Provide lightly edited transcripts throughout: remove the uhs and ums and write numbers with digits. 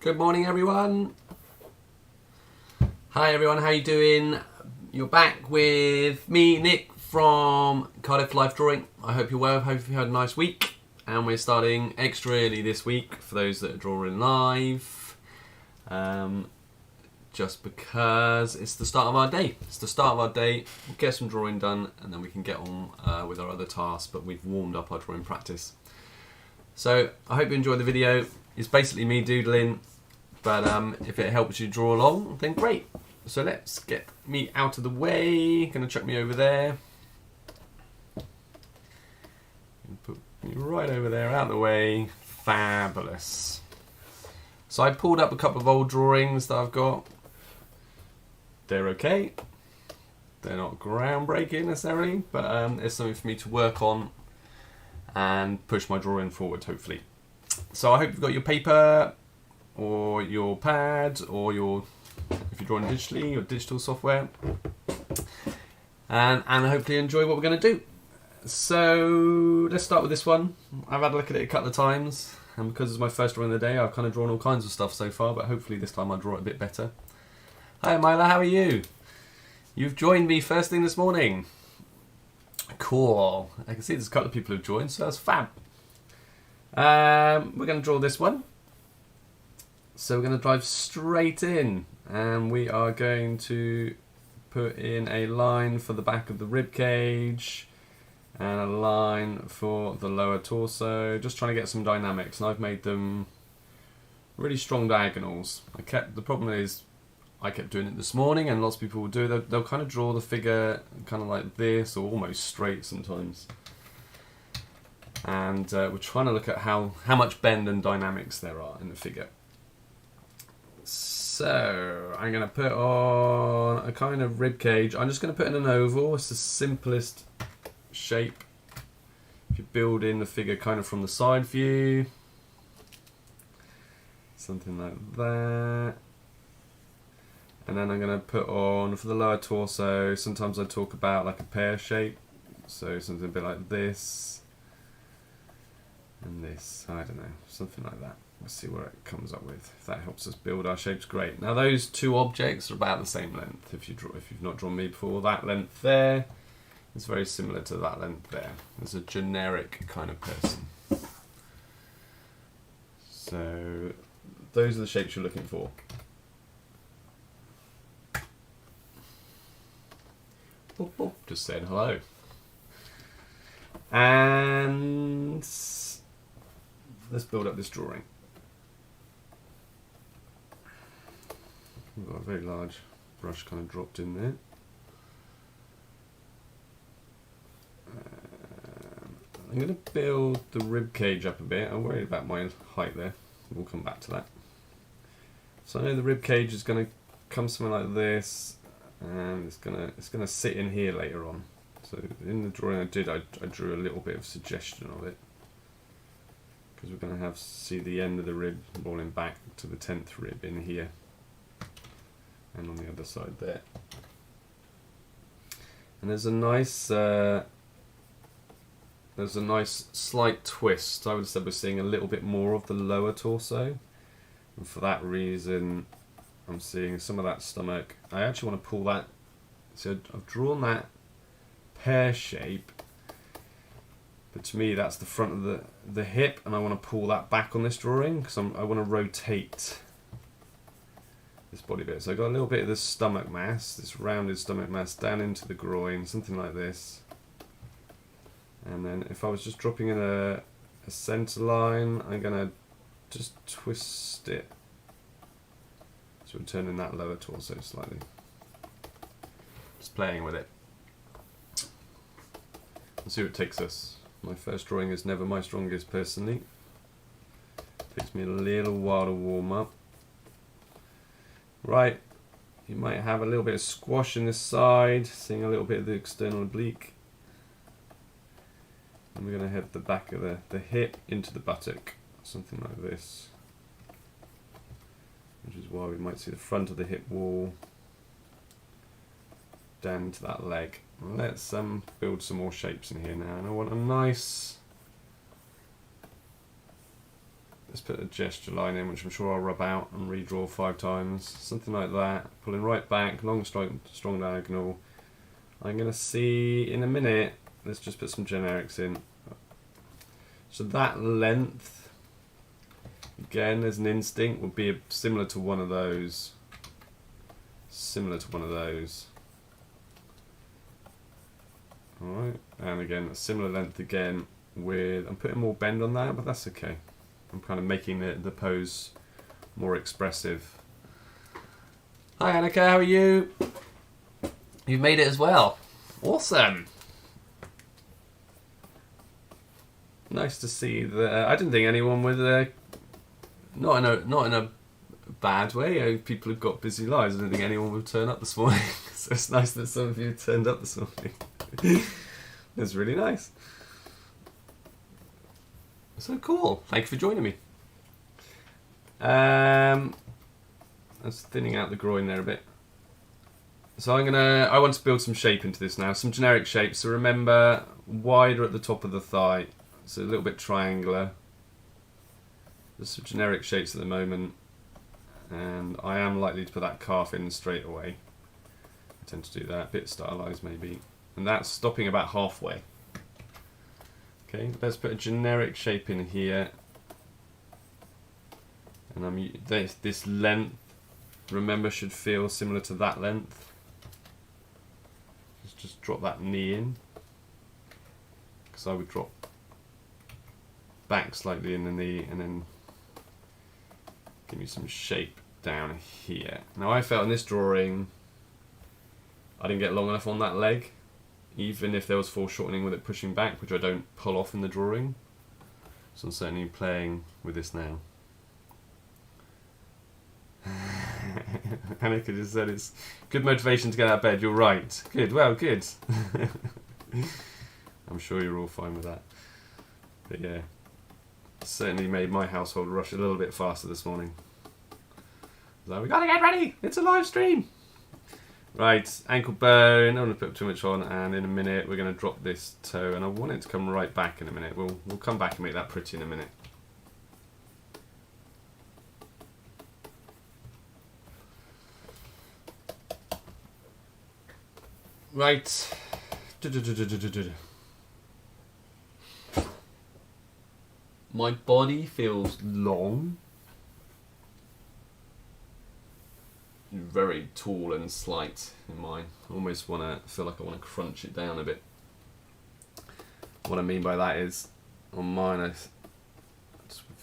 Good morning, everyone. Hi, everyone. How you doing? You're back with me, Nick, from Cardiff Life Drawing. I hope you're well. Hope you had a nice week. And we're starting extra early this week for those that are drawing live. Just because it's the start of our day. It's the start of our day. We'll get some drawing done, and then we can get on with our other tasks. But we've warmed up our drawing practice. So I hope you enjoyed the video. It's basically me doodling. But if it helps you draw along, then great. So let's get me out of the way. Gonna chuck me over there. Put me right over there, out of the way. Fabulous. So I pulled up a couple of old drawings that I've got. They're okay. They're not groundbreaking necessarily, but it's something for me to work on and push my drawing forward, hopefully. So I hope you've got your paper, or your pad, or if you're drawing digitally, your digital software, and hopefully enjoy what we're going to do. So let's start with this one. I've had a look at it a couple of times, and because it's my first drawing of the day, I've kind of drawn all kinds of stuff so far, but hopefully this time I'll draw it a bit better. Hi Mila, how are you? You've joined me first thing this morning. Cool. I can see there's a couple of people who've joined, so that's fab. We're going to draw this one. So we're going to dive straight in, and we are going to put in a line for the back of the ribcage and a line for the lower torso, just trying to get some dynamics, and I've made them really strong diagonals. The problem is I kept doing it this morning, and lots of people will do it. They'll kind of draw the figure kind of like this, or almost straight sometimes. And we're trying to look at how much bend and dynamics there are in the figure. So I'm going to put on a kind of rib cage. I'm just going to put in an oval. It's the simplest shape. If you build in the figure kind of from the side view, something like that. And then I'm going to put on for the lower torso. Sometimes I talk about like a pear shape, so something a bit like this and this. I don't know, something like that. Let's see what it comes up with. If that helps us build our shapes, great. Now those two objects are about the same length. If you've not drawn me before, that length there is very similar to that length there. It's a generic kind of person. So those are the shapes you're looking for. Boop, boop, just saying hello. And let's build up this drawing. We've got a very large brush kind of dropped in there. I'm going to build the rib cage up a bit. I'm worried about my height there. We'll come back to that. So I know the rib cage is going to come something like this, and it's going to sit in here later on. So in the drawing I did, I drew a little bit of suggestion of it, because we're going to see the end of the rib rolling back to the 10th rib in here. And on the other side there. And there's a nice slight twist. I would have said we're seeing a little bit more of the lower torso, and for that reason I'm seeing some of that stomach. I actually want to pull that, so I've drawn that pear shape, but to me that's the front of the hip, and I want to pull that back on this drawing because I want to rotate this body bit. So I got a little bit of this stomach mass, this rounded stomach mass down into the groin, something like this. And then if I was just dropping in a center line, I'm going to just twist it so we're turning that lower torso slightly. Just playing with it. Let's see where it takes us. My first drawing is never my strongest personally. Takes me a little while to warm up. Right, you might have a little bit of squash in this side, seeing a little bit of the external oblique. And we're going to head the back of the hip into the buttock, something like this. Which is why we might see the front of the hip wall down into that leg. Let's build some more shapes in here now, and I want a nice let's put a gesture line in, which I'm sure I'll rub out and redraw 5 times. Something like that. Pulling right back, long, strong diagonal. I'm going to see in a minute. Let's just put some generics in. So that length, again, there's an instinct, would be similar to one of those. Similar to one of those. Alright, and again, a similar length again with, I'm putting more bend on that, but that's okay. I'm kind of making the pose more expressive. Hi Annika, how are you? You've made it as well. Awesome. Nice to see that. I didn't think anyone with not in a bad way. People have got busy lives. I didn't think anyone would turn up this morning. So it's nice that some of you turned up this morning. It's really nice. So cool. Thank you for joining me. I was thinning out the groin there a bit. So I want to build some shape into this now. Some generic shapes. So remember, wider at the top of the thigh. So a little bit triangular. There's some generic shapes at the moment. And I am likely to put that calf in straight away. I tend to do that. A bit stylized maybe. And that's stopping about halfway. Okay, let's put a generic shape in here. And this length, remember, should feel similar to that length. Let's just drop that knee in. Because I would drop back slightly in the knee and then give me some shape down here. Now I felt in this drawing I didn't get long enough on that leg, even if there was foreshortening with it pushing back, which I don't pull off in the drawing. So I'm certainly playing with this now. Annika just said it's good motivation to get out of bed. You're right. Good. Well, good. I'm sure you're all fine with that. But yeah, certainly made my household rush a little bit faster this morning. So we gotta get ready. It's a live stream. Right, ankle bone. I don't want to put too much on, and in a minute we're going to drop this toe, and I want it to come right back in a minute. We'll come back and make that pretty in a minute. Right. My body feels long. Very tall and slight in mine. I almost feel like I want to crunch it down a bit. What I mean by that is, on mine I just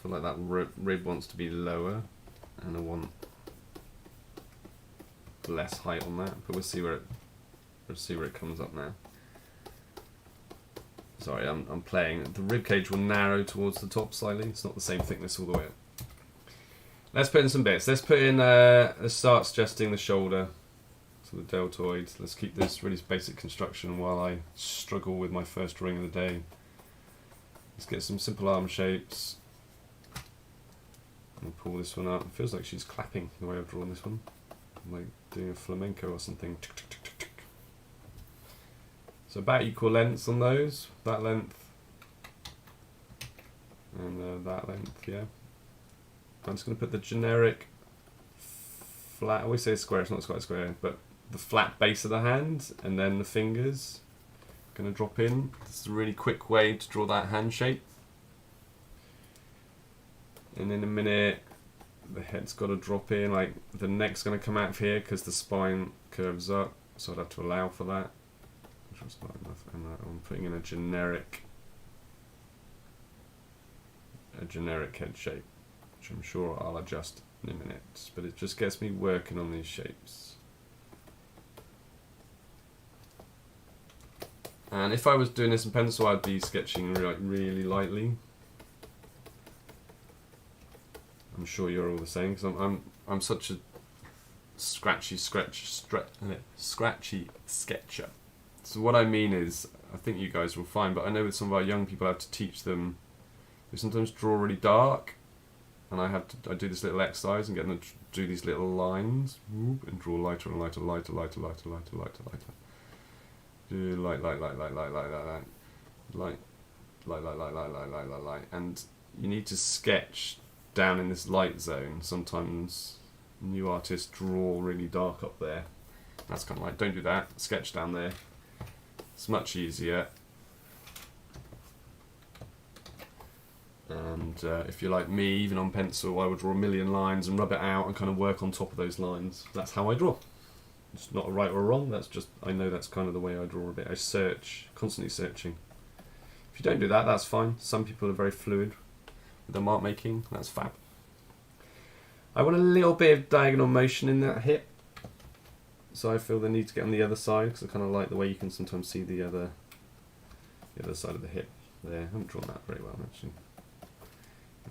feel like that rib wants to be lower, and I want less height on that. But we'll see where it comes up now. Sorry, I'm playing. The ribcage will narrow towards the top slightly. It's not the same thickness all the way up. Let's put in some bits. Let's put in, let's start suggesting the shoulder, so the deltoids. Let's keep this really basic construction while I struggle with my first ring of the day. Let's get some simple arm shapes. And pull this one up. It feels like she's clapping the way I've drawn this one. I'm like doing a flamenco or something. So about equal lengths on those. That length. And that length, yeah. I'm just going to put the generic flat, I always say square, it's not quite square, but the flat base of the hand, and then the fingers going to drop in. This is a really quick way to draw that hand shape. And in a minute, the head's got to drop in, like the neck's going to come out of here because the spine curves up, so I'd have to allow for that. Which was not enough. And I'm putting in a generic head shape, which I'm sure I'll adjust in a minute, but it just gets me working on these shapes. And if I was doing this in pencil, I'd be sketching really lightly. I'm sure you're all the same, because I'm such a scratchy sketcher. So what I mean is, I think you guys will find, but I know with some of our young people I have to teach them, they sometimes draw really dark, and I do this little exercise and get them to do these little lines and draw lighter and lighter, lighter. Do light, and you need to sketch down in this light zone. Sometimes new artists draw really dark up there. That's kind of like, don't do that, sketch down there. It's much easier. And if you're like me, even on pencil, I would draw a million lines and rub it out and kind of work on top of those lines. That's how I draw. It's not a right or a wrong, that's just, I know that's kind of the way I draw a bit. I search, constantly searching. If you don't do that, that's fine. Some people are very fluid with their mark making, that's fab. I want a little bit of diagonal motion in that hip. So I feel the need to get on the other side, because I kind of like the way you can sometimes see the other side of the hip there. I haven't drawn that very well, actually.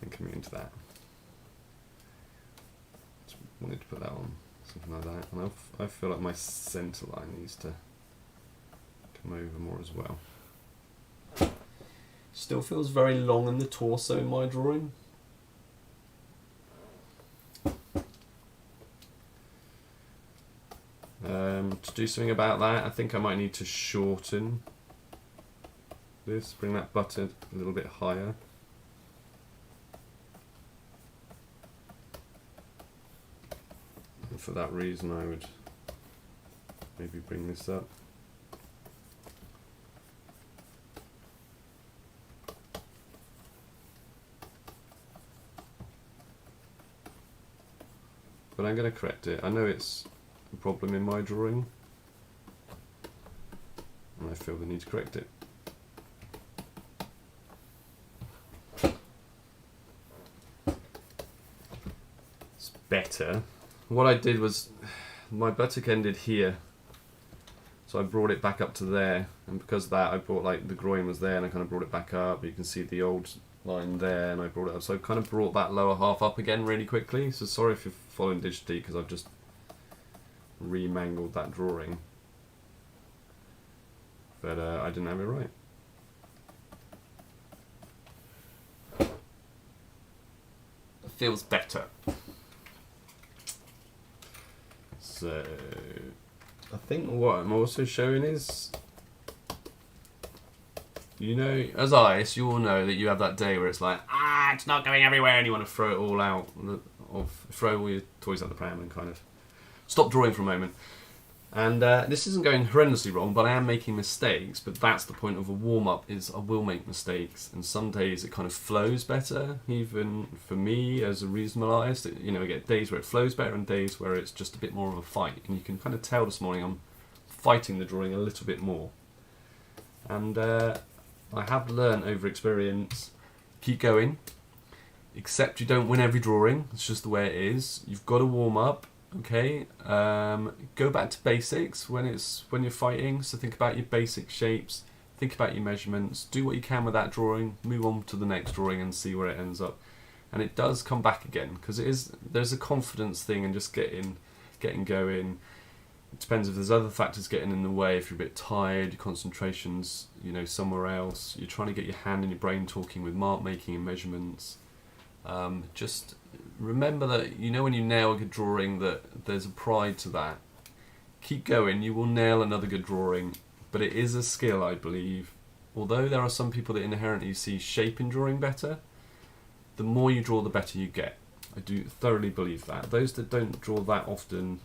And coming into that. Just wanted to put that on, something like that. And I feel like my centre line needs to come over more as well. Still feels very long in the torso in my drawing. To do something about that, I think I might need to shorten this, bring that button a little bit higher. And for that reason I would maybe bring this up. But I'm going to correct it. I know it's a problem in my drawing, and I feel the need to correct it. It's better. What I did was, my buttock ended here, so I brought it back up to there, and because of that I brought, like, the groin was there and I kind of brought it back up. You can see the old line there and I brought it up, so I kind of brought that lower half up again really quickly. So sorry if you're following digitally, because I've just remangled that drawing, but I didn't have it right. It feels better. So I think what I'm also showing is, you know, as artists, you all know that you have that day where it's like, it's not going everywhere, and you want to throw it all out, throw all your toys out the pram and kind of stop drawing for a moment. And this isn't going horrendously wrong, but I am making mistakes. But that's the point of a warm-up, is I will make mistakes, and some days it kind of flows better. Even for me as a reasonable artist, you know, I get days where it flows better and days where it's just a bit more of a fight. And you can kind of tell this morning I'm fighting the drawing a little bit more. And I have learned over experience, keep going. Except you don't win every drawing. It's just the way it is. You've got to warm up. Okay, go back to basics when you're fighting. So think about your basic shapes, think about your measurements, do what you can with that drawing, move on to the next drawing and see where it ends up. And it does come back again, because there's a confidence thing and just getting going. It depends if there's other factors getting in the way. If you're a bit tired, your concentration's, you know, somewhere else, you're trying to get your hand and your brain talking with mark making and measurements. Just remember that, you know, when you nail a good drawing, that there's a pride to that. Keep going, you will nail another good drawing, but it is a skill, I believe. Although there are some people that inherently see shape in drawing better, the more you draw the better you get. I do thoroughly believe that. Those that don't draw that often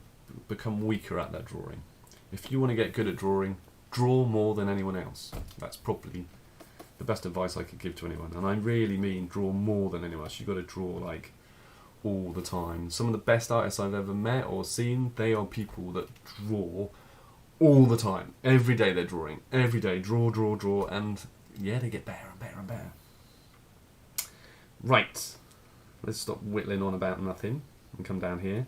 become weaker at that drawing. If you want to get good at drawing, draw more than anyone else. That's probably the best advice I could give to anyone, and I really mean draw more than anyone else. You've got to draw like all the time. Some of the best artists I've ever met or seen, they are people that draw all the time. Every day they're drawing. Every day, draw, and yeah, they get better and better and better. Right, let's stop whittling on about nothing and come down here.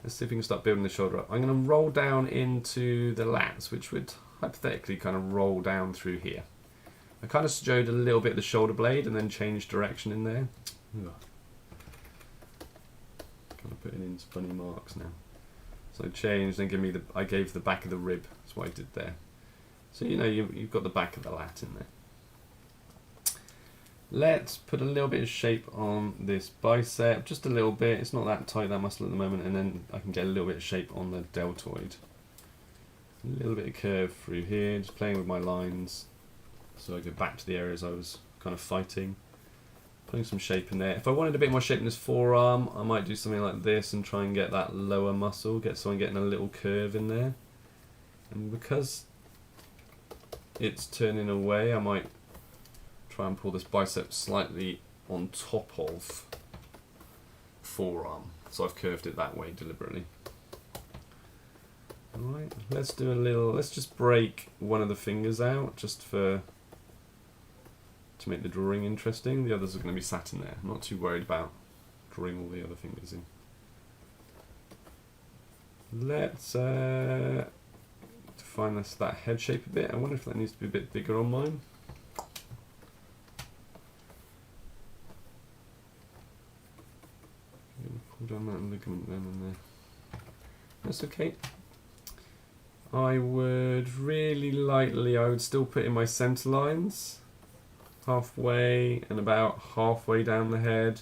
Let's see if we can start building the shoulder up. I'm going to roll down into the lats, which would hypothetically kind of roll down through here. I kind of showed a little bit of the shoulder blade and then changed direction in there. Ugh. Kind of putting in funny marks now. So I changed and I gave the back of the rib. That's what I did there. So you know you've got the back of the lat in there. Let's put a little bit of shape on this bicep, just a little bit. It's not that tight, that muscle at the moment, and then I can get a little bit of shape on the deltoid. A little bit of curve through here, just playing with my lines. So I go back to the areas I was kind of fighting. Putting some shape in there. If I wanted a bit more shape in this forearm, I might do something like this and try and get that lower muscle, so I'm getting a little curve in there. And because it's turning away, I might try and pull this bicep slightly on top of forearm. So I've curved it that way deliberately. Alright, let's do a little, let's just break one of the fingers out just to make the drawing interesting. The others are going to be sat in there. I'm not too worried about drawing all the other fingers in. Let's define that head shape a bit. I wonder if that needs to be a bit bigger on mine. Pull down that ligament down in there. That's okay. I would really lightly, I would still put in my centre lines, halfway and about halfway down the head.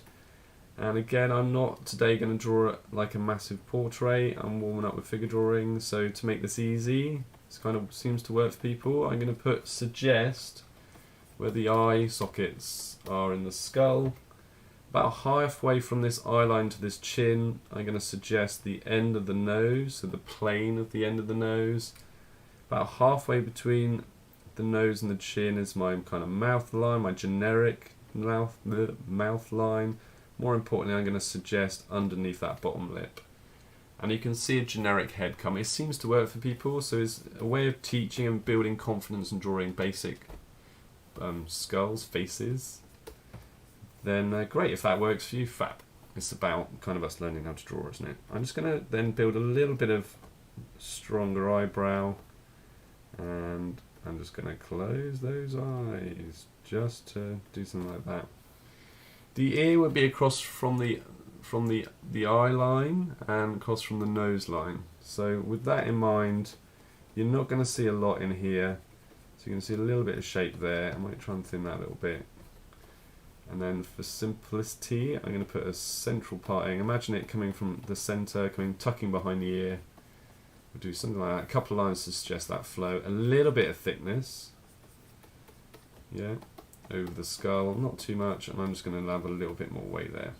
And again, I'm not today going to draw it like a massive portrait. I'm warming up with figure drawing, so to make this easy, this kind of seems to work for people. I'm going to suggest where the eye sockets are in the skull. About halfway from this eye line to this chin, I'm going to suggest the end of the nose, so the plane of the end of the nose. About halfway between the nose and the chin is my kind of mouth line, my generic mouth line. More importantly, I'm going to suggest underneath that bottom lip. And you can see a generic head come. It seems to work for people, so it's a way of teaching and building confidence and drawing basic skulls, faces. Then great, if that works for you, fab. It's about kind of us learning how to draw, isn't it? I'm just going to then build a little bit of stronger eyebrow, and I'm just going to close those eyes just to do something like that. The ear would be across from the eye line and across from the nose line. So with that in mind, you're not going to see a lot in here. So you're going to see a little bit of shape there. I might try and thin that a little bit. And then for simplicity, I'm going to put a central parting. Imagine it coming from the centre, tucking behind the ear. We'll do something like that. A couple of lines to suggest that flow. A little bit of thickness. Yeah, over the skull. Not too much. And I'm just going to have a little bit more weight there.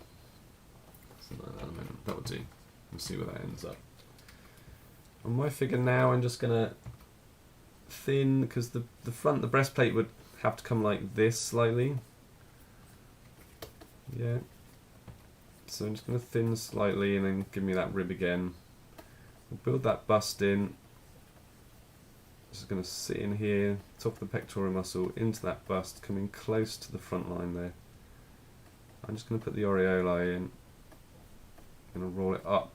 Something like that in a minute. That will do. We'll see where that ends up. On my figure now, I'm just going to thin, because the front, the breastplate would have to come like this slightly. Yeah, so I'm just going to thin slightly and then give me that rib again. We'll build that bust in. Just going to sit in here, top of the pectoral muscle, into that bust, coming close to the front line there. I'm just going to put the aureolae in. I'm going to roll it up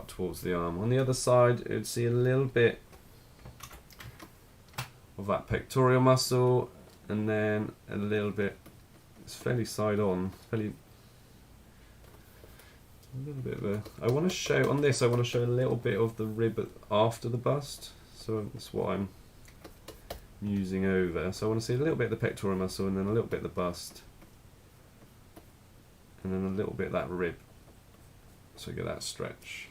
towards the arm. On the other side, it would see a little bit of that pectoral muscle, and then a little bit. It's fairly side on, a little bit of a. I want to show on this. I want to show a little bit of the rib after the bust. So that's what I'm using over. So I want to see a little bit of the pectoral muscle, and then a little bit of the bust, and then a little bit of that rib. So you get that stretch.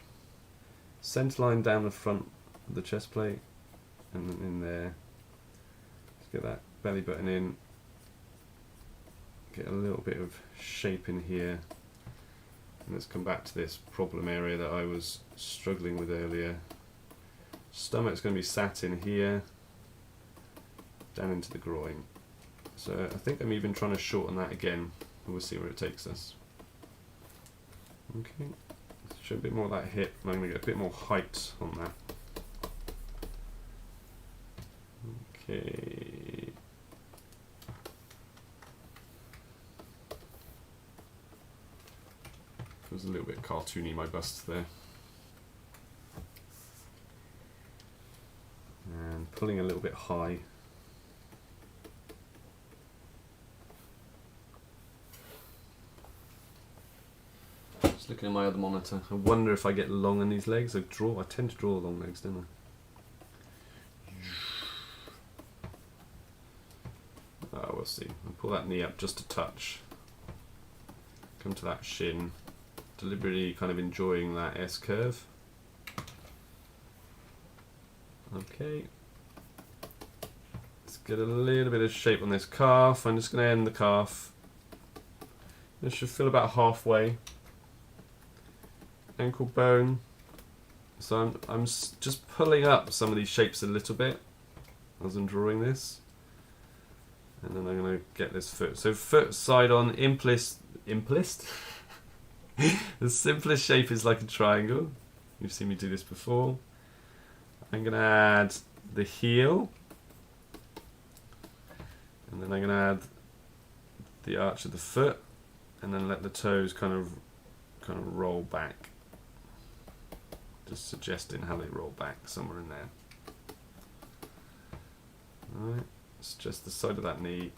Centre line down the front of the chest plate, and then in there. Let's get that belly button in. Get a little bit of shape in here, and let's come back to this problem area that I was struggling with earlier. Stomach's going to be sat in here, down into the groin. So I think I'm even trying to shorten that again, and we'll see where it takes us. Okay, let's show a bit more of that hip, and I'm going to get a bit more height on that. Okay. It was a little bit cartoony, my bust there. And pulling a little bit high. Just looking at my other monitor. I wonder if I get long on these legs. I tend to draw long legs, don't I? Oh, we'll see. I'll pull that knee up just a touch. Come to that shin. Deliberately kind of enjoying that S curve. Okay. Let's get a little bit of shape on this calf. I'm just going to end the calf It should feel about halfway. Ankle bone. So I'm just pulling up some of these shapes a little bit as I'm drawing this. And then I'm going to get this foot. So foot side on, implist. The simplest shape is like a triangle. You've seen me do this before. I'm going to add the heel. And then I'm going to add the arch of the foot. And then let the toes kind of roll back. Just suggesting how they roll back somewhere in there. Alright, it's just the side of that knee.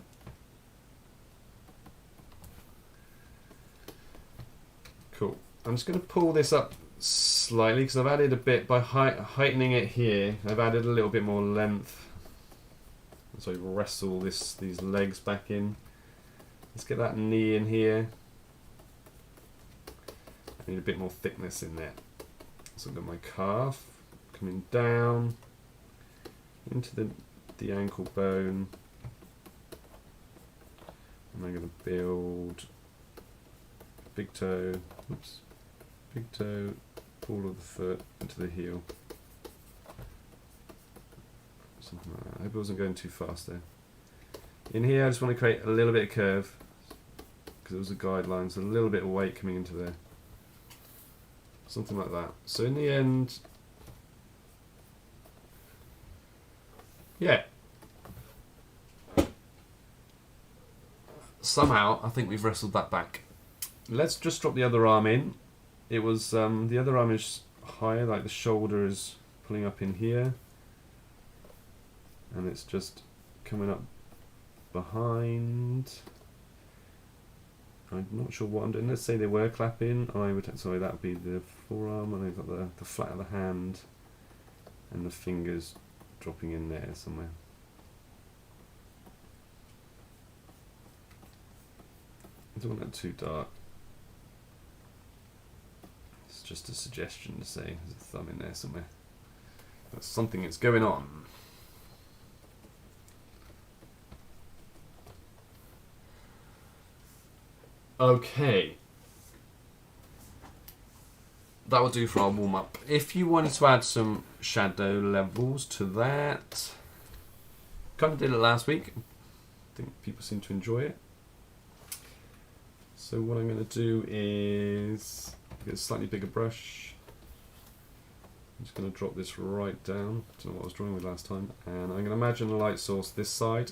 Cool. I'm just going to pull this up slightly because I've added a bit, by heightening it here, I've added a little bit more length. So I wrestle these legs back in. Let's get that knee in here. I need a bit more thickness in there. So I've got my calf coming down into the ankle bone. And I'm going to build big toe, big toe, ball of the foot into the heel. Something like that. I hope it wasn't going too fast there. In here I just want to create a little bit of curve because it was a guideline, so a little bit of weight coming into there. Something like that. So in the end, yeah. Somehow I think we've wrestled that back. Let's just drop the other arm in. It was the other arm is higher, like the shoulder is pulling up in here. And it's just coming up behind. I'm not sure what I'm doing. Let's say they were clapping. Sorry, that would be the forearm, and they've got the flat of the hand and the fingers dropping in there somewhere. I don't want that too dark. It's just a suggestion to say there's a thumb in there somewhere. That's something that's going on. Okay, that will do for our warm-up. If you wanted to add some shadow levels to that, kind of did it last week. I think people seem to enjoy it. So what I'm going to do is get a slightly bigger brush. I'm just going to drop this right down. I don't know what I was drawing with last time. And I'm going to imagine the light source this side.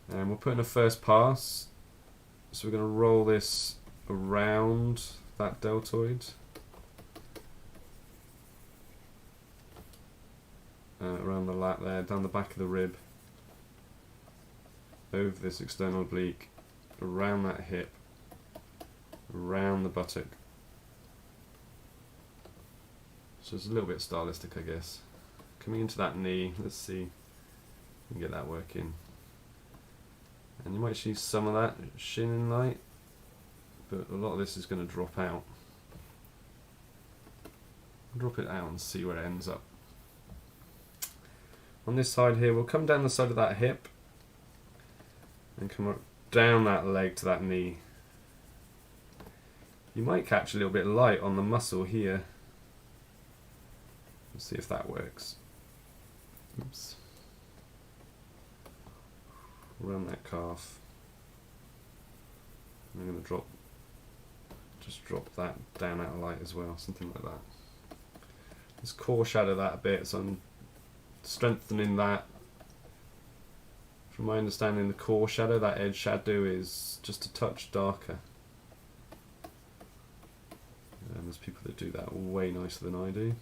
And we'll put in a first pass. So we're going to roll this around that deltoid. Around the lat there, down the back of the rib. Over this external oblique, around that hip, around the buttock. So it's a little bit stylistic, I guess. Coming into that knee, let's see if we can get that working. And you might see some of that shin in light, but a lot of this is going to drop out. Drop it out and see where it ends up. On this side here, we'll come down the side of that hip and come up down that leg to that knee. You might catch a little bit of light on the muscle here. Let's see if that works. Oops. Around that calf. I'm going to just drop that down out of light as well, something like that. Let's core shadow that a bit, so I'm strengthening that. From my understanding, the core shadow, that edge shadow, is just a touch darker. And there's people that do that way nicer than I do.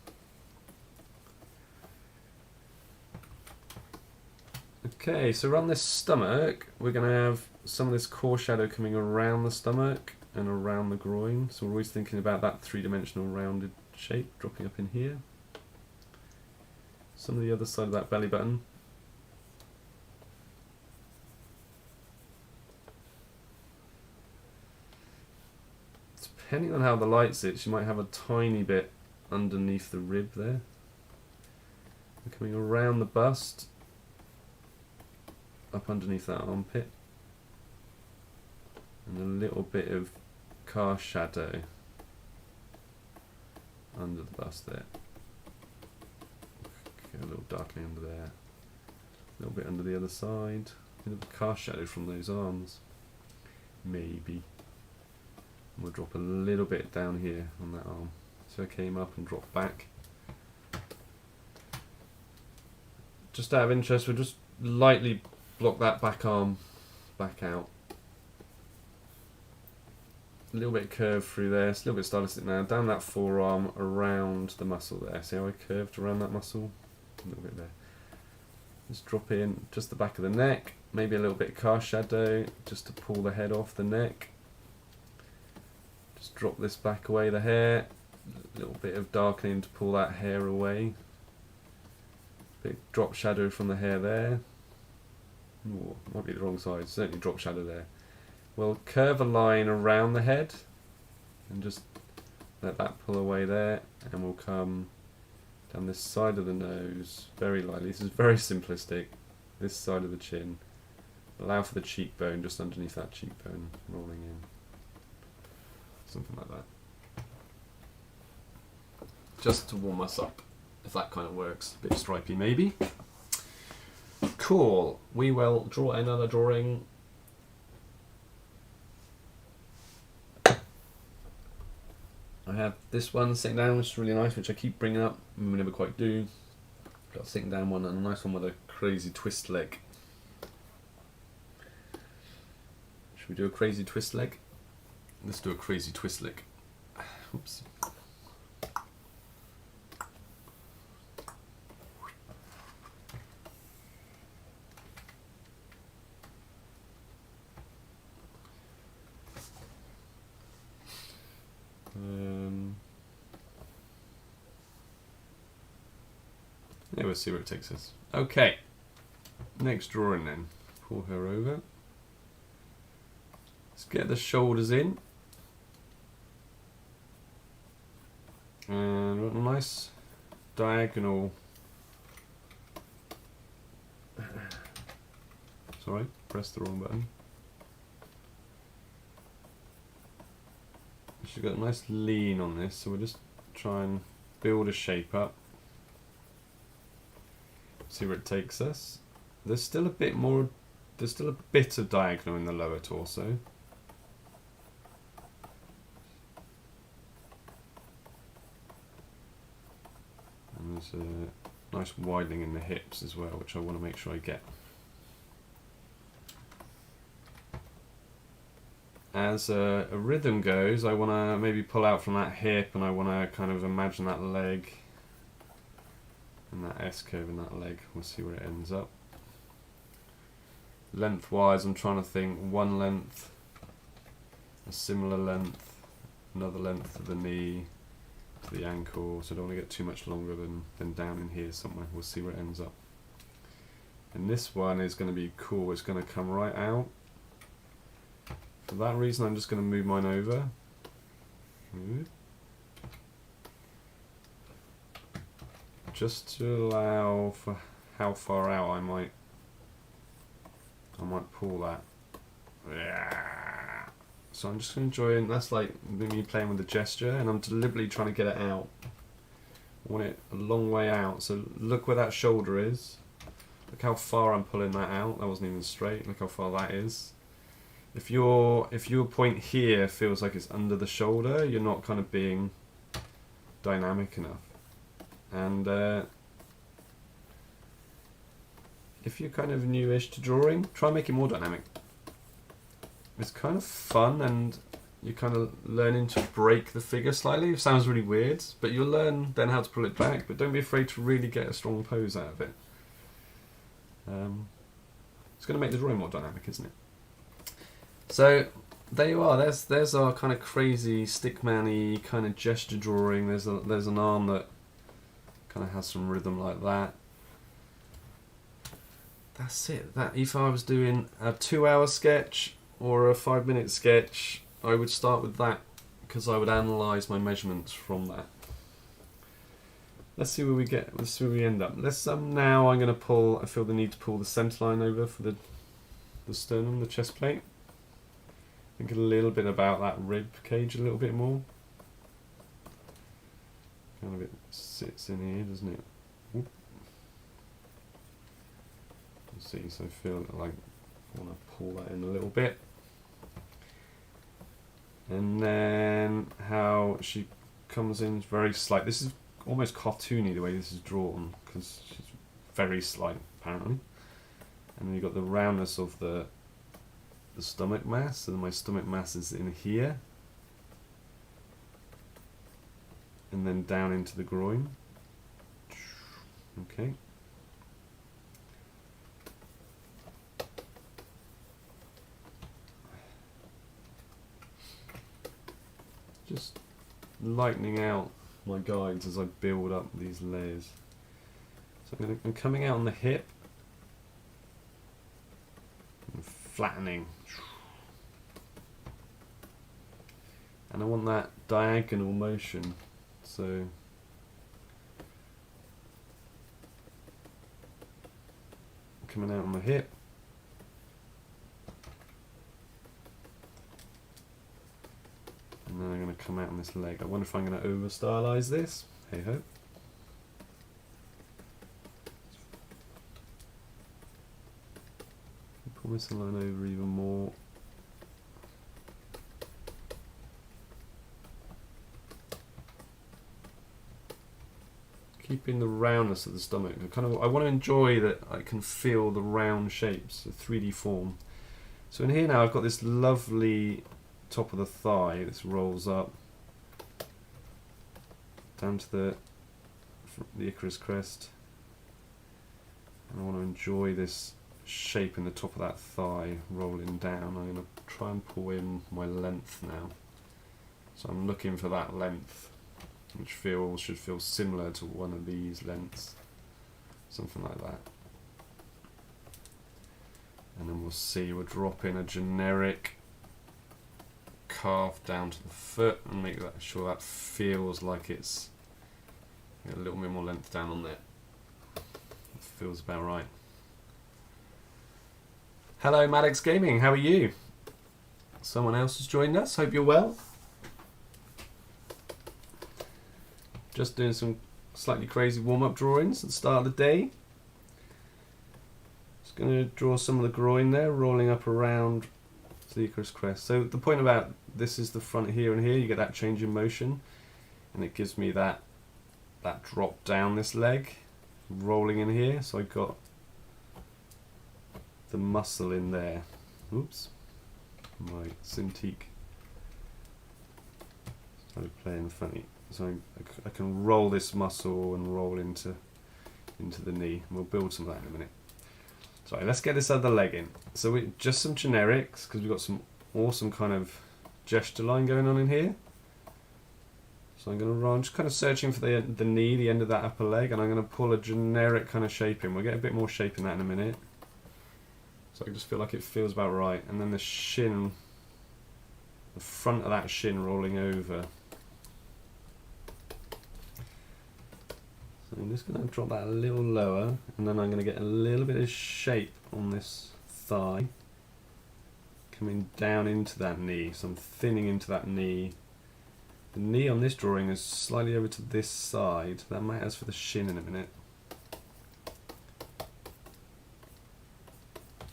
Okay, so around this stomach, we're going to have some of this core shadow coming around the stomach and around the groin. So we're always thinking about that three-dimensional rounded shape dropping up in here. Some of the other side of that belly button. Depending on how the light sits, you might have a tiny bit underneath the rib there. And coming around the bust, up underneath that armpit. little bit of car shadow under the bust there. Okay, a little darkening under there. A little bit under the other side. A little car shadow from those arms. Maybe. We'll drop a little bit down here on that arm. So I came up and dropped back. Just out of interest, we'll just lightly block that back arm back out. A little bit of curve through there, it's a little bit stylistic now. Down that forearm, around the muscle there. See how I curved around that muscle? A little bit there. Just drop in just the back of the neck. Maybe a little bit of car shadow just to pull the head off the neck. Just drop this back away, the hair. A little bit of darkening to pull that hair away. Big drop shadow from the hair there. Ooh, might be the wrong side, certainly drop shadow there. We'll curve a line around the head and just let that pull away there, and we'll come down this side of the nose very lightly. This is very simplistic. This side of the chin. Allow for the cheekbone just underneath that cheekbone rolling in. Something like that. Just to warm us up, if that kind of works. A bit stripy maybe. Cool. We will draw another drawing. I have this one sitting down, which is really nice, which I keep bringing up and we never quite do. Got a sitting down one and a nice one with a crazy twist leg. Should we do a crazy twist leg? Let's do a crazy twist leg. Oops. Yeah, we'll see where it takes us. Okay, next drawing then. Pull her over. Let's get the shoulders in. And a nice diagonal. Sorry, pressed the wrong button. She's got a nice lean on this, so we'll just try and build a shape up. See where it takes us. There's still a bit more, there's still a bit of diagonal in the lower torso. And there's a nice widening in the hips as well, which I want to make sure I get. As a rhythm goes, I want to maybe pull out from that hip, and I want to kind of imagine that leg and that S curve in that leg. We'll see where it ends up. Lengthwise, I'm trying to think one length, a similar length, another length to the knee, to the ankle, so I don't want to get too much longer than down in here somewhere. We'll see where it ends up. And this one is going to be cool, it's going to come right out. For that reason, I'm just going to move mine over. Just to allow for how far out I might pull that. Yeah. So I'm just enjoying, that's like me playing with the gesture, and I'm deliberately trying to get it out. I want it a long way out, so look where that shoulder is. Look how far I'm pulling that out. That wasn't even straight. Look how far that is. If your point here feels like it's under the shoulder, you're not kind of being dynamic enough. And if you're kind of newish to drawing, try and make it more dynamic. It's kind of fun, and you're kind of learning to break the figure slightly. It sounds really weird, but you'll learn then how to pull it back, but don't be afraid to really get a strong pose out of it. It's going to make the drawing more dynamic, isn't it? So there you are. There's our kind of crazy stickman-y kind of gesture drawing. There's an arm that kind of has some rhythm like that. That's it. That if I was doing a 2-hour sketch or a 5-minute sketch, I would start with that because I would analyse my measurements from that. Let's see where we get. Let's see where we end up. Let's now I'm going to pull. I feel the need to pull the centre line over for the sternum, the chest plate. Think a little bit about that rib cage a little bit more. Kind of it sits in here, doesn't it? Whoop. See, so I feel like I want to pull that in a little bit. And then how she comes in is very slight. This is almost cartoony the way this is drawn, because she's very slight apparently. And then you've got the roundness of the stomach mass, so my stomach mass is in here. And then down into the groin. Okay. Just lightening out my guides as I build up these layers. So I'm coming out on the hip and flattening. And I want that diagonal motion. So coming out on the hip. And then I'm going to come out on this leg. I wonder if I'm going to over stylize this. Hey ho. Pull this line over even more. Keeping the roundness of the stomach. I want to enjoy that I can feel the round shapes, the 3D form. So in here now I've got this lovely top of the thigh. This rolls up down to the Icarus crest, and I want to enjoy this shape in the top of that thigh rolling down. I'm going to try and pull in my length now, so I'm looking for that length which should feel similar to one of these lengths, something like that. And then we'll see, we'll drop in a generic calf down to the foot and make sure that feels like it's a little bit more length down on there. It feels about right. Hello Maddox Gaming, how are you? Someone else has joined us, hope you're well. Just doing some slightly crazy warm-up drawings at the start of the day. Just going to draw some of the groin there, rolling up around to the Icarus crest. So the point about this is the front here and here, you get that change in motion, and it gives me that drop down this leg, rolling in here. So I've got the muscle in there. Oops, my Cintiq started playing funny. So I can roll this muscle and roll into the knee. And we'll build some of that in a minute. Sorry, let's get this other leg in. So just some generics, because we've got some awesome kind of gesture line going on in here. So I'm going to run, just kind of searching for the knee, the end of that upper leg, and I'm going to pull a generic kind of shape in. We'll get a bit more shape in that in a minute. So I just feel like it feels about right. And then the shin, the front of that shin rolling over. So I'm just going to drop that a little lower, and then I'm going to get a little bit of shape on this thigh, coming down into that knee. So I'm thinning into that knee. The knee on this drawing is slightly over to this side. That matters for the shin in a minute.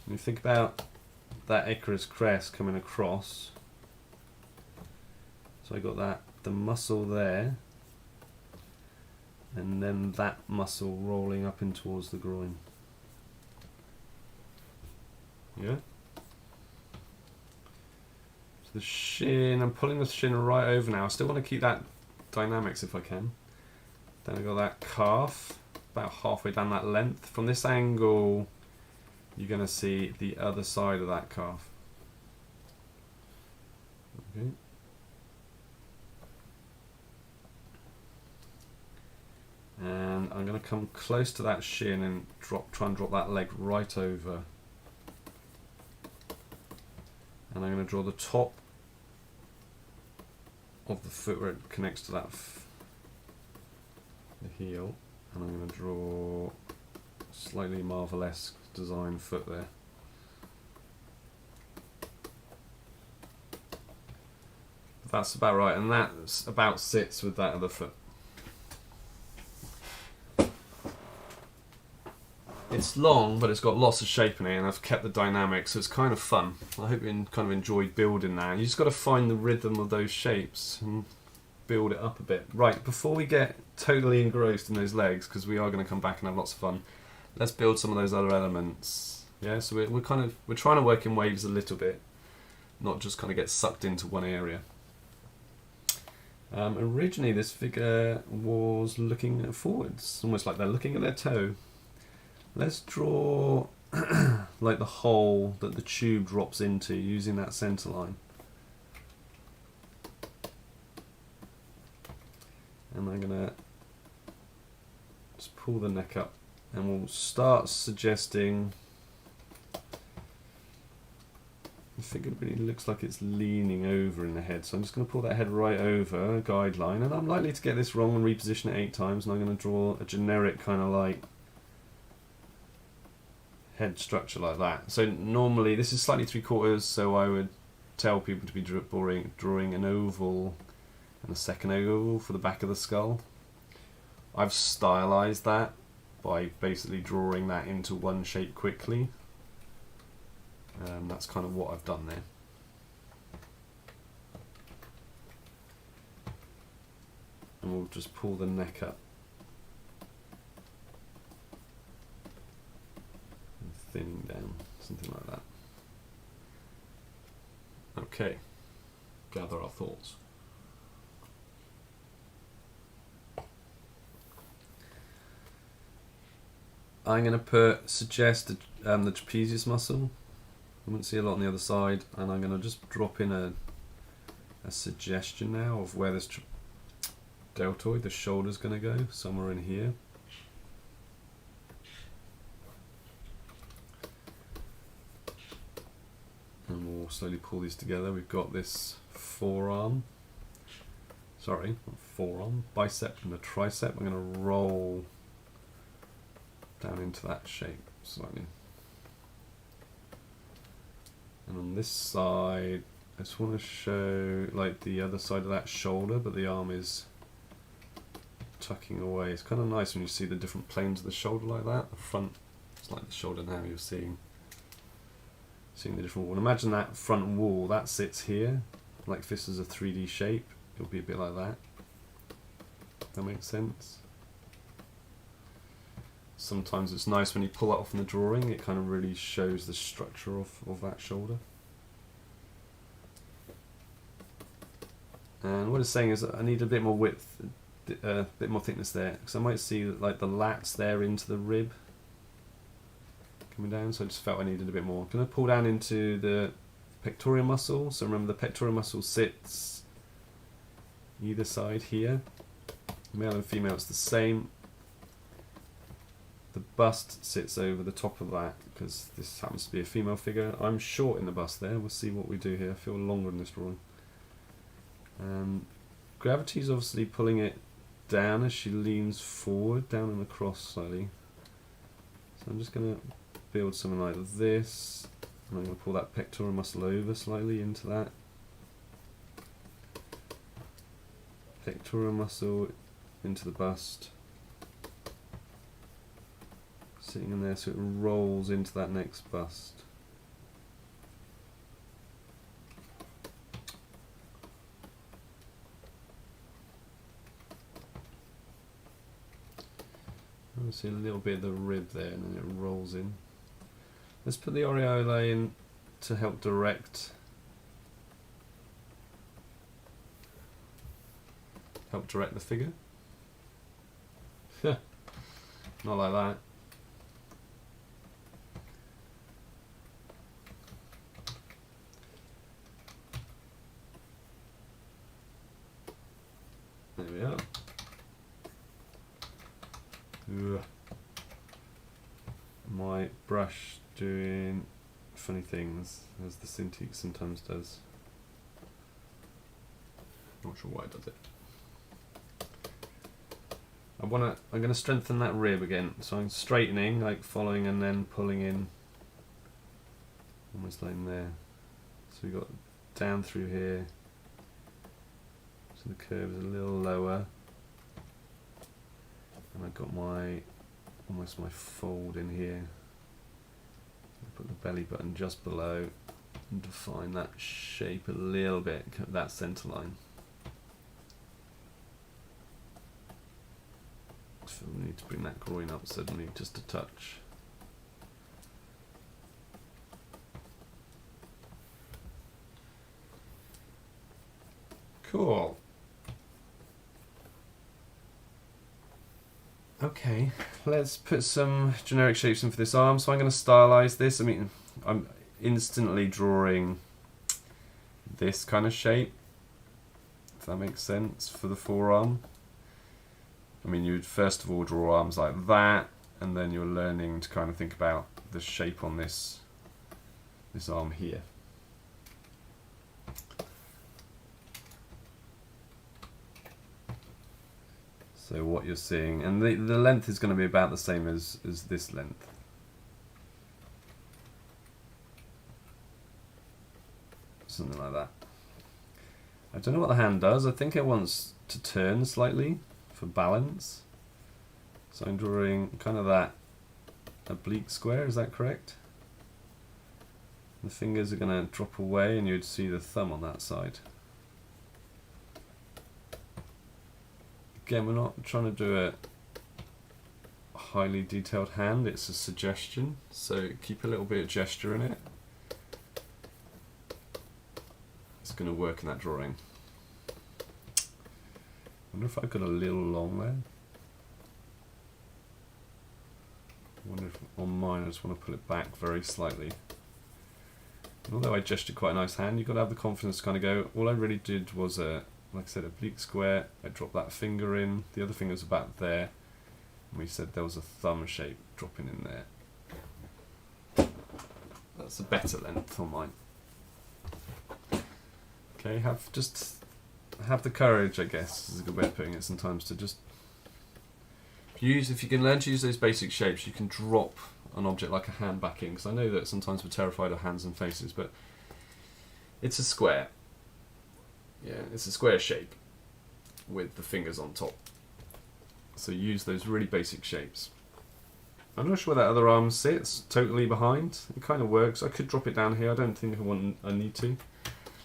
When you think about that Icarus crest coming across, so I got the muscle there, and then that muscle rolling up in towards the groin. Yeah? So the shin, I'm pulling the shin right over now. I still want to keep that dynamics if I can. Then I've got that calf, about halfway down that length. From this angle, you're going to see the other side of that calf. Okay. And I'm going to come close to that shin and try and drop that leg right over. And I'm going to draw the top of the foot where it connects to that the heel, and I'm going to draw slightly Marvel-esque design foot there. That's about right, and that about sits with that other foot. It's long, but it's got lots of shape in it, and I've kept the dynamics, so it's kind of fun. I hope you kind of enjoyed building that. You just got to find the rhythm of those shapes and build it up a bit. Right, before we get totally engrossed in those legs, because we are going to come back and have lots of fun, let's build some of those other elements. Yeah, so we're trying to work in waves a little bit, not just kind of get sucked into one area. Originally, this figure was looking forwards, almost like they're looking at their toe. Let's draw like the hole that the tube drops into using that centre line. And I'm going to just pull the neck up, and we'll start suggesting. The figure really looks like it's leaning over in the head, so I'm just going to pull that head right over a guideline, and I'm likely to get this wrong and reposition it 8 times, and I'm going to draw a generic kind of like head structure like that. So normally this is slightly 3/4, so I would tell people to be drawing an oval and a second oval for the back of the skull. I've stylized that by basically drawing that into one shape quickly. That's kind of what I've done there. And we'll just pull the neck up and thinning down, something like that. Okay, gather our thoughts. I'm going to suggest the trapezius muscle. I wouldn't see a lot on the other side, and I'm going to just drop in a suggestion now of where this deltoid, the shoulder's going to go, somewhere in here. And we'll slowly pull these together. We've got this forearm, sorry, not forearm, bicep and a tricep. I'm going to roll down into that shape slightly. And on this side, I just want to show like the other side of that shoulder, but the arm is tucking away. It's kind of nice when you see the different planes of the shoulder like that. The front, it's like the shoulder now you're seeing the different wall. Imagine that front wall, that sits here, like if this is a 3D shape, it'll be a bit like that. That makes sense? Sometimes it's nice when you pull that off in the drawing, it kind of really shows the structure of that shoulder. And what it's saying is that I need a bit more width, a bit more thickness there, because I might see that like the lats there into the rib coming down, so I just felt I needed a bit more. I'm going to pull down into the pectoral muscle, so remember the pectoral muscle sits either side here. Male and female it's the same. The bust sits over the top of that because this happens to be a female figure. I'm short in the bust there. We'll see what we do here. I feel longer in this drawing. Gravity's obviously pulling it down as she leans forward, down and across slightly. So I'm just going to build something like this. And I'm going to pull that pectoral muscle over slightly into that. Pectoral muscle into the bust. Sitting in there so it rolls into that next bust. I see a little bit of the rib there and then it rolls in. Let's put the aureola in to help direct the figure. Not like that. There we are. Ugh. My brush doing funny things, as the Cintiq sometimes does. Not sure why it does it. I'm going to strengthen that rib again, so I'm straightening, like following and then pulling in, almost like in there. So we got down through here, So the curve is a little lower. And I've got my almost my fold in here. Put the belly button just below and define that shape a little bit, that centre line. So we need to bring that groin up suddenly just a touch. Cool. Okay, let's put some generic shapes in for this arm. So I'm going to stylize this. I mean, I'm instantly drawing this kind of shape, if that makes sense, for the forearm. I mean, you would first of all draw arms like that, and then you're learning to kind of think about the shape on this arm here. So what you're seeing, and the length is going to be about the same as this length. Something like that. I don't know what the hand does. I think it wants to turn slightly for balance. So I'm drawing kind of that oblique square, is that correct? The fingers are going to drop away and you'd see the thumb on that side. Again, we're not trying to do a highly detailed hand, it's a suggestion, so keep a little bit of gesture in it. It's going to work in that drawing. I wonder if I got a little long there. I wonder if on mine I just want to pull it back very slightly. And although I gestured quite a nice hand, you've got to have the confidence to kind of go, all I really did was like I said, oblique square. I dropped that finger in, the other finger's about there, and we said there was a thumb shape dropping in there. That's a better length on mine. Okay, have the courage, I guess, is a good way of putting it sometimes, to just if you can learn to use those basic shapes, you can drop an object like a hand back in, because I know that sometimes we're terrified of hands and faces, but it's a square. Yeah, it's a square shape with the fingers on top. So use those really basic shapes. I'm not sure where that other arm sits, totally behind. It kind of works. I could drop it down here. I don't think I need to.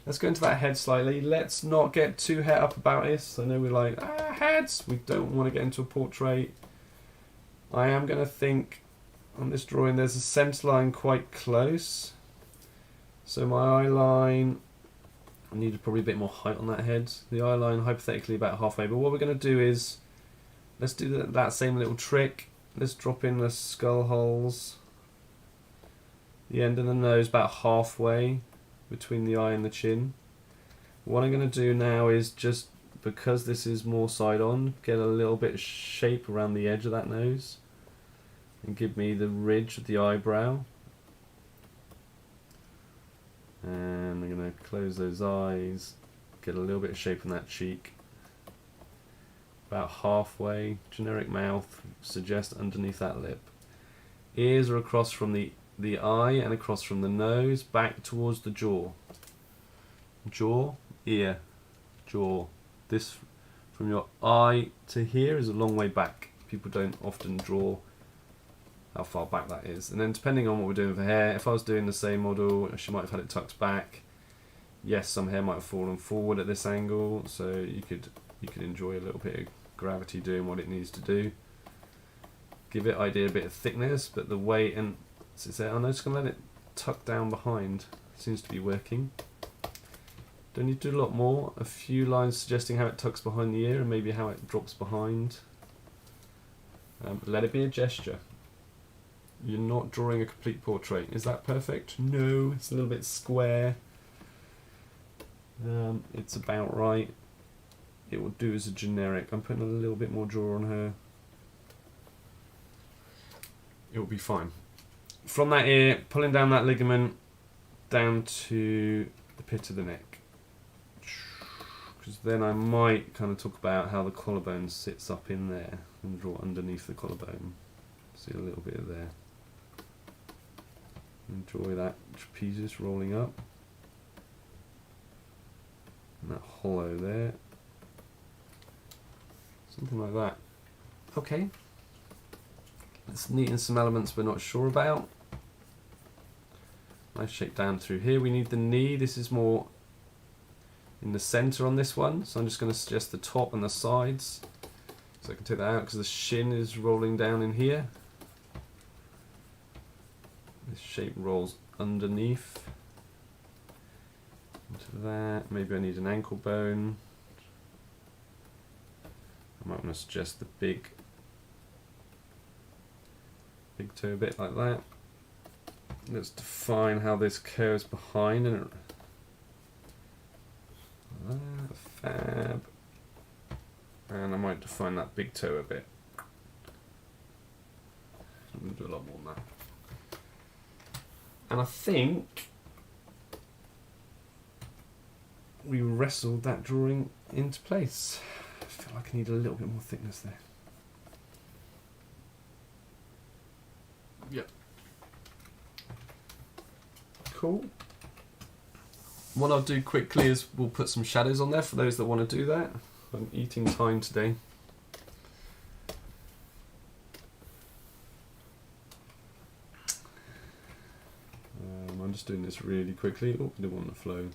Let's go into that head slightly. Let's not get too het up about this. I know we're like, heads. We don't want to get into a portrait. I am going to think on this drawing there's a centre line quite close. So my eye line, I needed probably a bit more height on that head. The eye line hypothetically about halfway, but what we're going to do is, let's do that same little trick. Let's drop in the skull holes. The end of the nose about halfway between the eye and the chin. What I'm going to do now is just, because this is more side on, get a little bit of shape around the edge of that nose and give me the ridge of the eyebrow. And I'm going to close those eyes, get a little bit of shape on that cheek. About halfway, generic mouth, suggest underneath that lip. Ears are across from the eye and across from the nose, back towards the jaw. Jaw, ear, jaw. This from your eye to here is a long way back. People don't often draw how far back that is. And then depending on what we're doing for hair, if I was doing the same model, she might have had it tucked back. Yes, some hair might have fallen forward at this angle, so you could enjoy a little bit of gravity doing what it needs to do. Give it idea a bit of thickness, but the weight, and so I'm just going to let it tuck down behind. Seems to be working. Don't need to do a lot more. A few lines suggesting how it tucks behind the ear and maybe how it drops behind. Let it be a gesture. You're not drawing a complete portrait. Is that perfect? No, it's a little bit square. It's about right. It will do as a generic. I'm putting a little bit more jaw on her. It will be fine. From that ear, pulling down that ligament down to the pit of the neck. Because then I might kind of talk about how the collarbone sits up in there and draw underneath the collarbone. See a little bit of there. Enjoy that trapezius rolling up. And that hollow there. Something like that. Okay. Let's neaten some elements we're not sure about. Nice shape down through here. We need the knee. This is more in the center on this one, so I'm just going to suggest the top and the sides. So I can take that out because the shin is rolling down in here. This shape rolls underneath. Into that. Maybe I need an ankle bone. I might want to suggest the big toe a bit like that. Let's define how this curves behind and fab. And I might define that big toe a bit. I'm going to do a lot more than that. And I think we wrestled that drawing into place. I feel like I need a little bit more thickness there. Yep. Cool. What I'll do quickly is we'll put some shadows on there for those that want to do that. I'm eating time today. I'm just doing this really quickly. Oh, I didn't want the flow.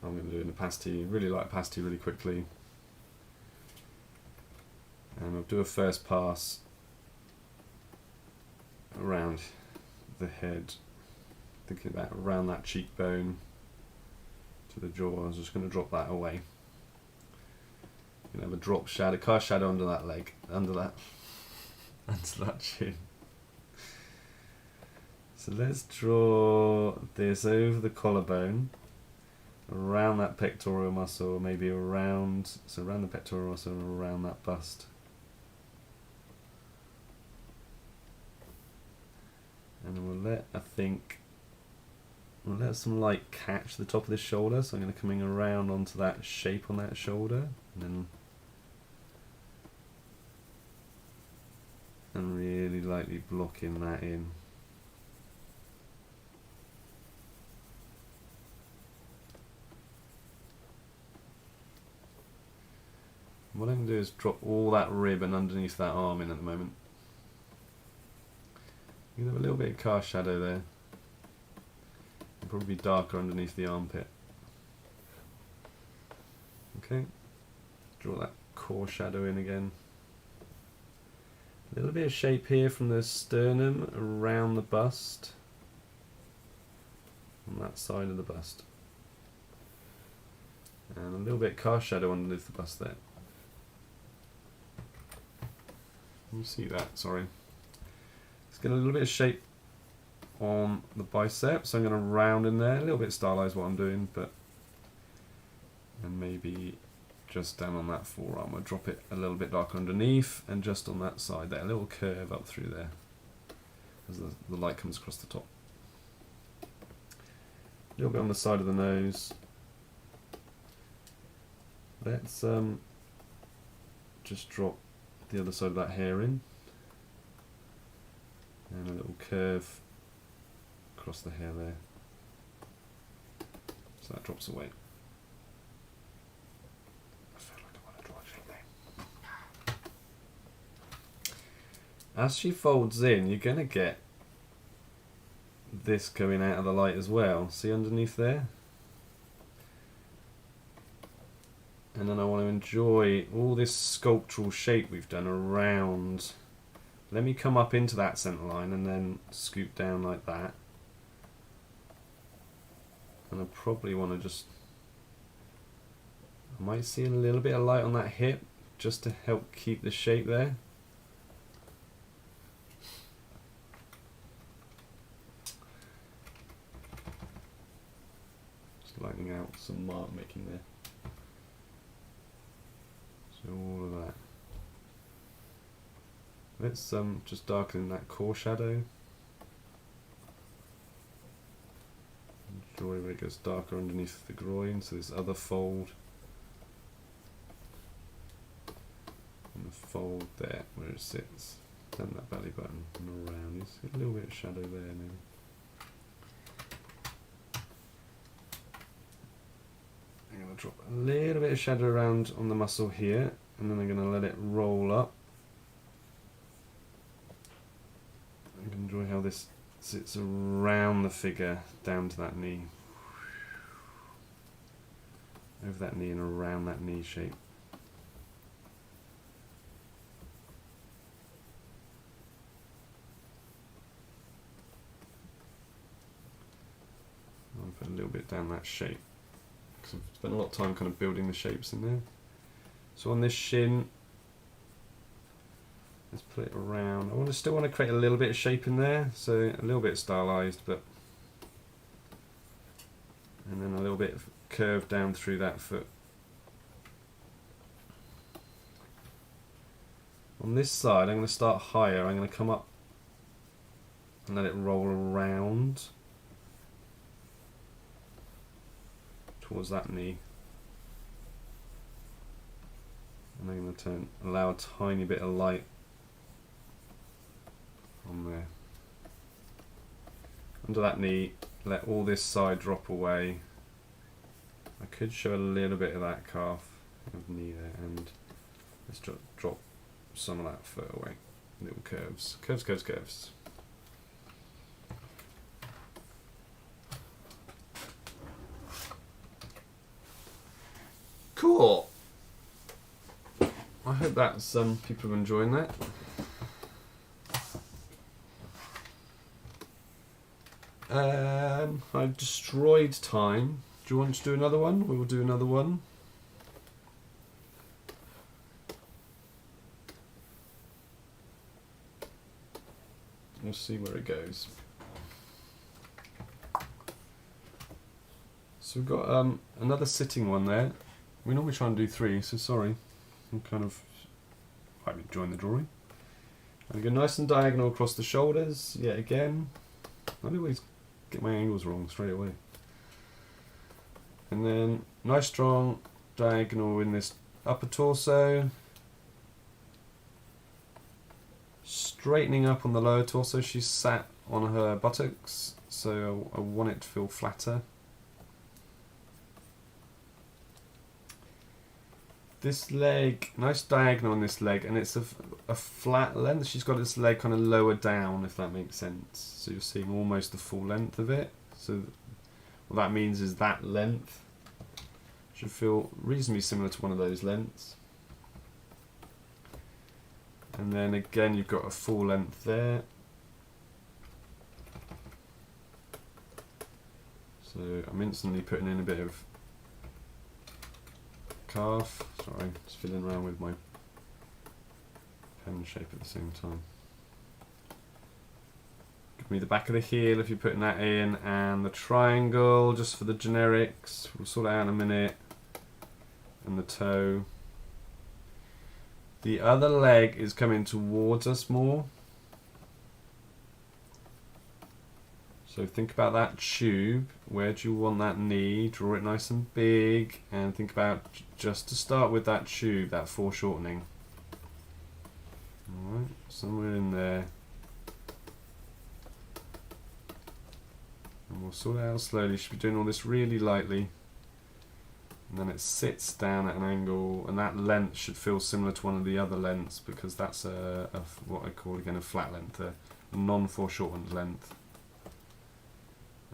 I'm going to do it in opacity. Really light opacity really quickly. And I'll do a first pass around the head, thinking about around that cheekbone to the jaw. I was just going to drop that away. You know, have a drop shadow, cast shadow under that leg, under that chin. So let's draw this over the collarbone, around that pectoral muscle, maybe around, so around the pectoral muscle and around that bust. And then we'll let some light catch the top of this shoulder, so I'm going to come around onto that shape on that shoulder, and really lightly blocking that in. What I'm going to do is drop all that rib and underneath that arm in at the moment. You can have a little bit of cast shadow there. It'll probably be darker underneath the armpit. Okay, draw that core shadow in again. A little bit of shape here from the sternum around the bust, on that side of the bust. And a little bit of cast shadow underneath the bust there. You see that, sorry. Let's get a little bit of shape on the bicep, so I'm going to round in there, a little bit stylized what I'm doing, but and maybe just down on that forearm. I'll drop it a little bit darker underneath, and just on that side there, a little curve up through there as the light comes across the top. A little bit on the side of the nose. Let's just drop the other side of that hair in, and a little curve across the hair there, so that drops away. I feel like I want to draw a shape there. As she folds in, you're going to get this going out of the light as well. See underneath there? And then I want to enjoy all this sculptural shape we've done around. Let me come up into that centre line and then scoop down like that. And I probably want to just, I might see a little bit of light on that hip just to help keep the shape there. Just lightening out some mark making there. So all of that. Let's just darken that core shadow. Enjoy where it gets darker underneath the groin, so this other fold. And the fold there where it sits. Turn that belly button and around. You see a little bit of shadow there maybe. I'm going to drop a little bit of shadow around on the muscle here, and then I'm going to let it roll up. I can enjoy how this sits around the figure down to that knee. Over that knee and around that knee shape. I'll put a little bit down that shape, because I've spent a lot of time kind of building the shapes in there. So on this shin, let's put it around. I still want to create a little bit of shape in there, so a little bit stylized, but and then a little bit of curve down through that foot. On this side, I'm going to start higher. I'm going to come up and let it roll around towards that knee. And I'm going to allow a tiny bit of light on there. Under that knee, let all this side drop away. I could show a little bit of that calf of knee there, and let's drop some of that foot away. Little curves. Curves, curves, curves. Cool. I hope that's people are enjoying that. I've destroyed time. Do you want to do another one? We will do another one. We'll see where it goes. So we've got another sitting one there. We normally try and do 3, so sorry. I'm kind of enjoying the drawing. And go nice and diagonal across the shoulders, yet again. I always get my angles wrong straight away. And then nice strong diagonal in this upper torso. Straightening up on the lower torso. She's sat on her buttocks, so I want it to feel flatter. This leg, nice diagonal on this leg, and it's a flat length. She's got this leg kind of lower down, if that makes sense. So you're seeing almost the full length of it. So what that means is that length should feel reasonably similar to one of those lengths. And then again, you've got a full length there. So I'm instantly putting in a bit of calf. Sorry, just fiddling around with my pen shape at the same time. Give me the back of the heel if you're putting that in, and the triangle just for the generics. We'll sort it out in a minute. And the toe. The other leg is coming towards us more. So think about that tube. Where do you want that knee? Draw it nice and big, and think about just to start with that tube, that foreshortening. Alright, somewhere in there. And we'll sort it out slowly. Should be doing all this really lightly. And then it sits down at an angle, and that length should feel similar to one of the other lengths, because that's what I call again a flat length, a non-foreshortened length.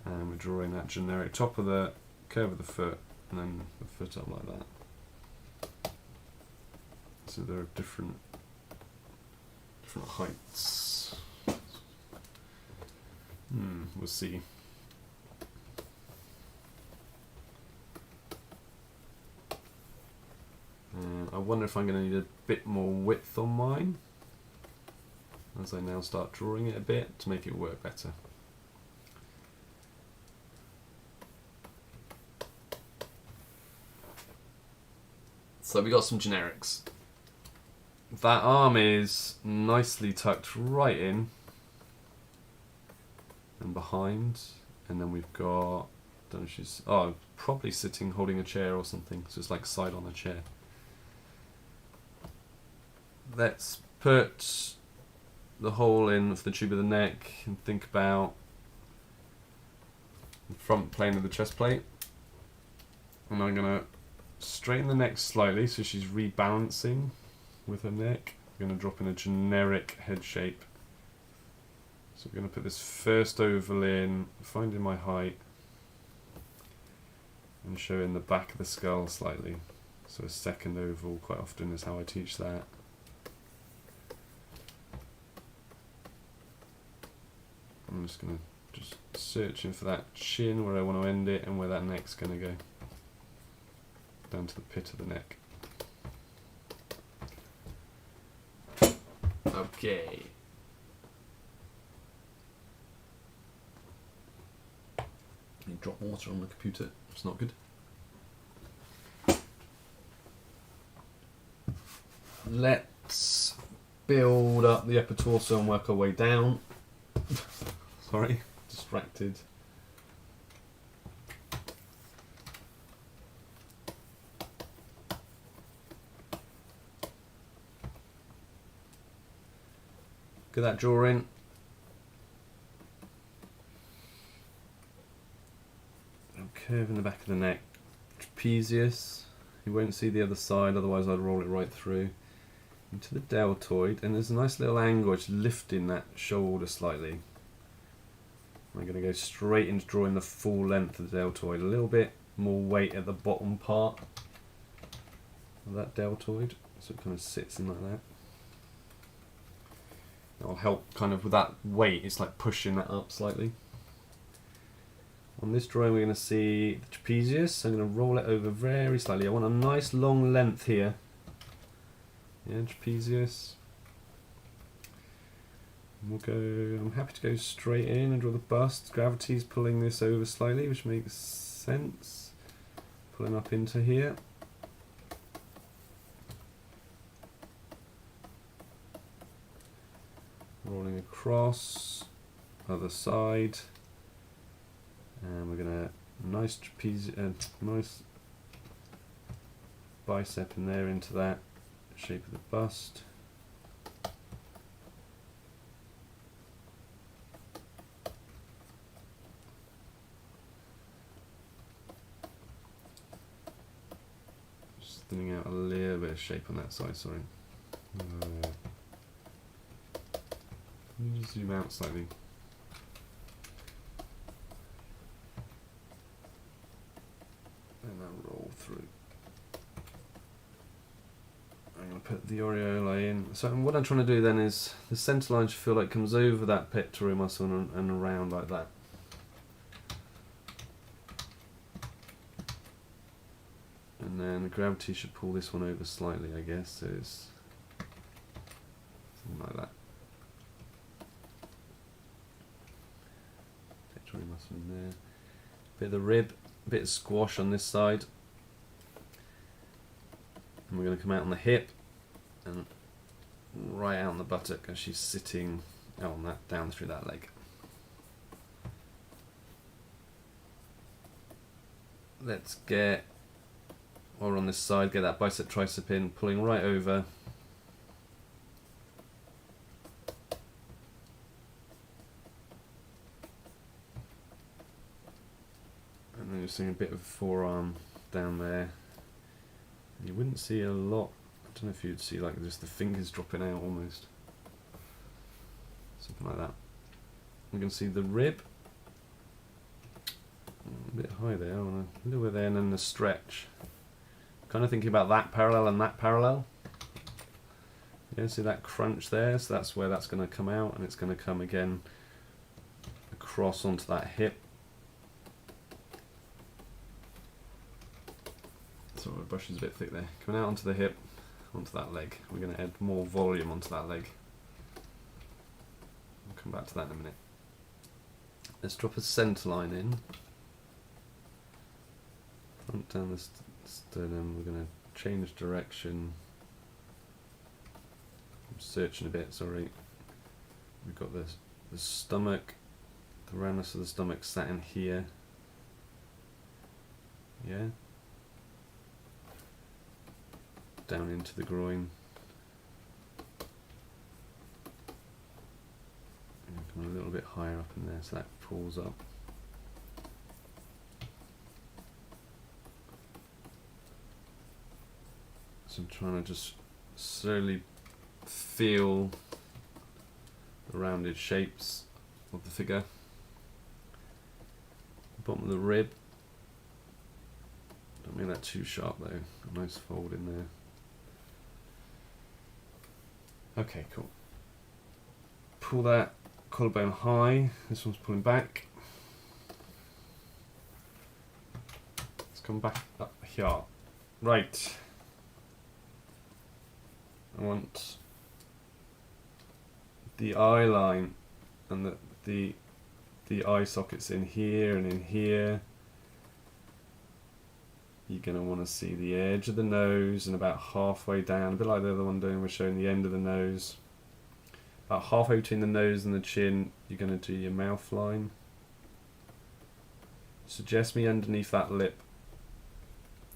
And we're drawing that generic top of the curve of the foot, and then the foot up like that. So there are different heights. We'll see. I wonder if I'm going to need a bit more width on mine as I now start drawing it a bit to make it work better. So we got some generics. That arm is nicely tucked right in and behind, and then we've got, don't know, she's probably sitting holding a chair or something, so it's like side on a chair. Let's put the hole in for the tube of the neck and think about the front plane of the chest plate. And I'm going to straighten the neck slightly so she's rebalancing with her neck. I'm going to drop in a generic head shape. So we're going to put this first oval in, finding my height, and showing the back of the skull slightly. So a second oval quite often is how I teach that. I'm just going to searching for that chin where I want to end it and where that neck's going to go. Down to the pit of the neck. Okay. You drop water on the computer, it's not good. Let's build up the upper torso and work our way down. Sorry, distracted. Get that jaw in. Curve in the back of the neck. Trapezius. You won't see the other side, otherwise I'd roll it right through. Into the deltoid, and there's a nice little angle, it's lifting that shoulder slightly. I'm going to go straight into drawing the full length of the deltoid. A little bit more weight at the bottom part of that deltoid, so it kind of sits in like that. That'll help kind of with that weight, it's like pushing that up slightly. On this drawing we're going to see the trapezius, so I'm going to roll it over very slightly. I want a nice long length here. Yeah, trapezius. And we'll go, I'm happy to go straight in and draw the bust. Gravity's pulling this over slightly, which makes sense. Pulling up into here. Rolling across, other side. And we're gonna nice nice bicep in there into that shape of the bust. Just thinning out a little bit of shape on that side. Sorry. Let me just zoom out slightly. And then roll through. I'm going to put the aureolae in. So what I'm trying to do then is the centre line should feel like it comes over that pectoral muscle and around like that. And then the gravity should pull this one over slightly, I guess. So it's something like that. Pectoral muscle in there. Bit of the rib. Bit of squash on this side, and we're going to come out on the hip and right out on the buttock as she's sitting on that, down through that leg. Let's get, while we're on this side, get that bicep tricep in, pulling right over. And then you're seeing a bit of forearm down there. You wouldn't see a lot. I don't know if you'd see like just the fingers dropping out almost. Something like that. You can see the rib. A bit high there, a little bit there, and then the stretch. Kind of thinking about that parallel and that parallel. Yeah, see that crunch there? So that's where that's going to come out, and it's going to come again across onto that hip. Sorry, my brush is a bit thick there. Coming out onto the hip, onto that leg. We're going to add more volume onto that leg. I'll come back to that in a minute. Let's drop a centre line in. Front down the sternum. We're going to change direction. I'm searching a bit, sorry. We've got the stomach, the roundness of the stomach sat in here. Yeah. Down into the groin. And come a little bit higher up in there, so that pulls up. So I'm trying to just slowly feel the rounded shapes of the figure. Bottom of the rib. Don't make that too sharp though. A nice fold in there. Okay, cool. Pull that collarbone high. This one's pulling back. Let's come back up here. Right. I want the eye line and the eye sockets in here and in here. You're going to want to see the edge of the nose and about halfway down, a bit like the other one we're showing the end of the nose. About halfway between the nose and the chin, you're going to do your mouth line. Suggest me underneath that lip.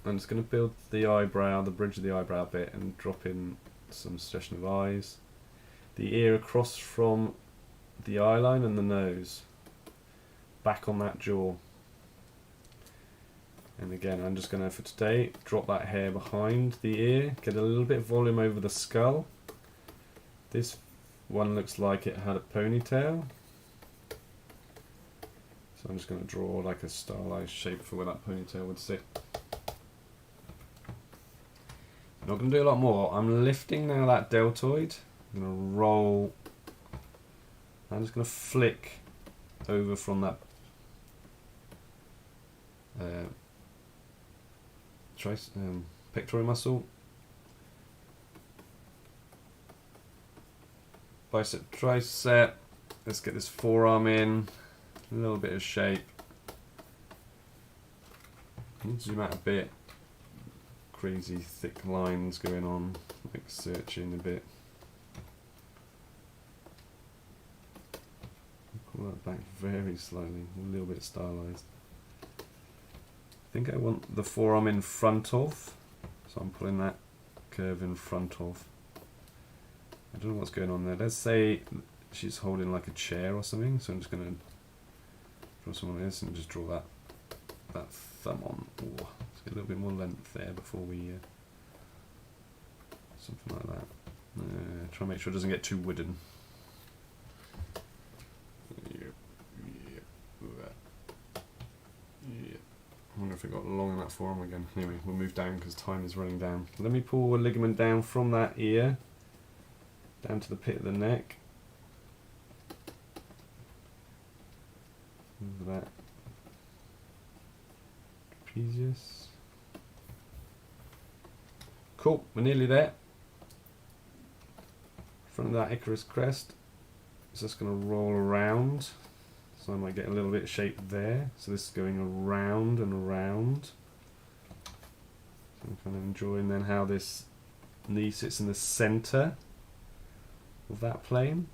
I'm just going to build the eyebrow, the bridge of the eyebrow bit, and drop in some suggestion of eyes. The ear across from the eye line and the nose. Back on that jaw. And again, I'm just going to, for today, drop that hair behind the ear, get a little bit of volume over the skull. This one looks like it had a ponytail. So I'm just going to draw like a stylized shape for where that ponytail would sit. I'm not going to do a lot more. I'm lifting now that deltoid. I'm going to roll. I'm just going to flick over from that pectoral muscle, bicep, tricep. Let's get this forearm in, a little bit of shape. Zoom out a bit. Crazy thick lines going on, like searching a bit. Pull that back very slowly, a little bit stylized. I think I want the forearm in front of, so I'm pulling that curve in front of. I don't know what's going on there. Let's say she's holding like a chair or something, so I'm just going to draw some on this and just draw that thumb on. Ooh, let's get a little bit more length there before we something like that. Try and make sure it doesn't get too wooden. I wonder if it got long in that forearm again. Anyway, we'll move down because time is running down. Let me pull a ligament down from that ear down to the pit of the neck. Over that trapezius. Cool, we're nearly there. Front of that Icarus crest. It's just going to roll around. So I might get a little bit of shape there. So this is going around and around. So I'm kind of enjoying then how this knee sits in the centre of that plane.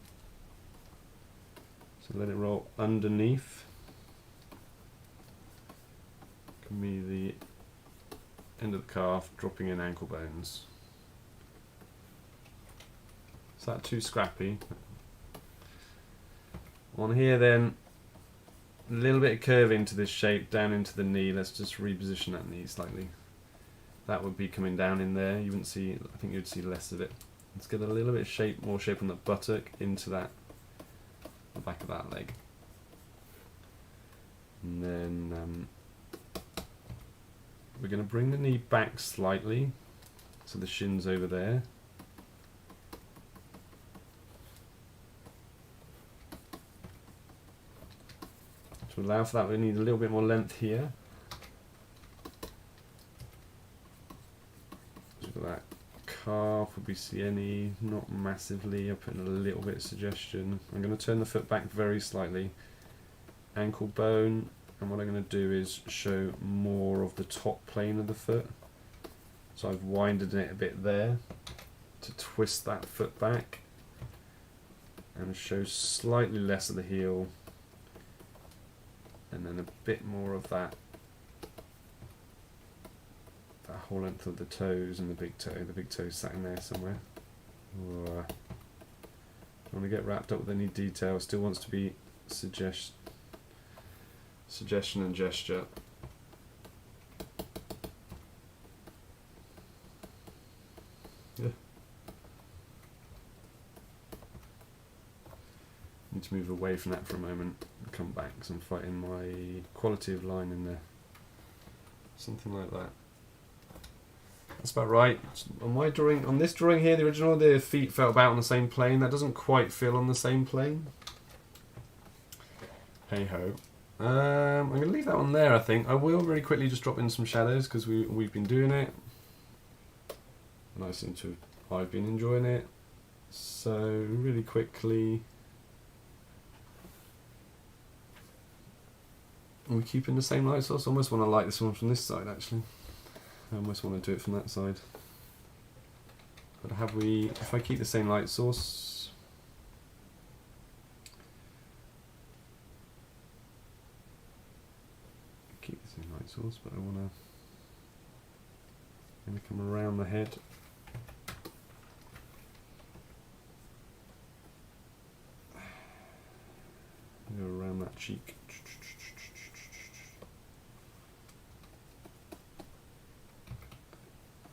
So let it roll underneath. Give me the end of the calf, dropping in ankle bones. Is that too scrappy? On here then, a little bit of curve into this shape, down into the knee. Let's just reposition that knee slightly. That would be coming down in there. You wouldn't see, I think you'd see less of it. Let's get a little bit of shape, more shape on the buttock into that, the back of that leg. And then we're going to bring the knee back slightly, so the shin's over there. To allow for that, we need a little bit more length here. Look at that calf, would we see any? Not massively. I'll put in a little bit of suggestion. I'm going to turn the foot back very slightly. Ankle bone, and what I'm going to do is show more of the top plane of the foot. So I've winded it a bit there to twist that foot back and show slightly less of the heel. And then a bit more of that whole length of the toes and the big toe. The big toe's sat in there somewhere. Don't want to get wrapped up with any detail. Still wants to be suggestion and gesture. Yeah. Need to move away from that for a moment and come back because I'm fighting my quality of line in there. Something like that. That's about right. On my drawing, on this drawing here, the original, the feet felt about on the same plane. That doesn't quite feel on the same plane. Hey ho. I'm going to leave that one there, I think. I will very quickly just drop in some shadows because we've been doing it. And I've been enjoying it. So really quickly, are we keeping the same light source? I almost want to light this one from this side actually. I almost want to do it from that side. But if I keep the same light source, keep the same light source, but I want to come around the head. Go around that cheek.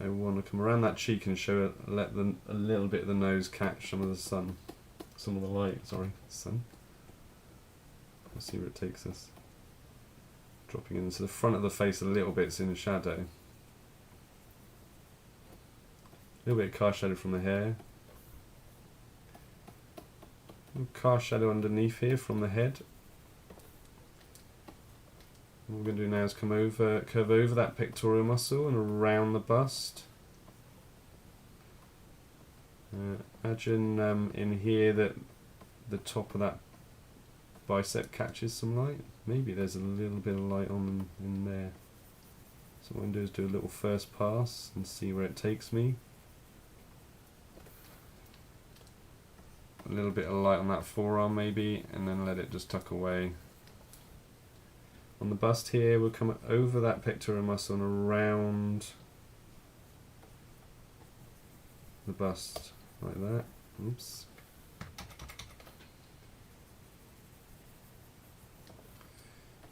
I want to come around that cheek and show it, let a little bit of the nose catch some of the light. Sorry, sun. Let's see where it takes us. Dropping into the front of the face a little bit, it's in shadow. A little bit of cast shadow from the hair. A little cast shadow underneath here from the head. What we're going to do now is curve over that pectoral muscle and around the bust. Imagine in here that the top of that bicep catches some light. Maybe there's a little bit of light on in there. So what I'm going to do is do a little first pass and see where it takes me. A little bit of light on that forearm maybe, and then let it just tuck away. On the bust here, we'll come over that pectoral muscle and around the bust, like that. Oops.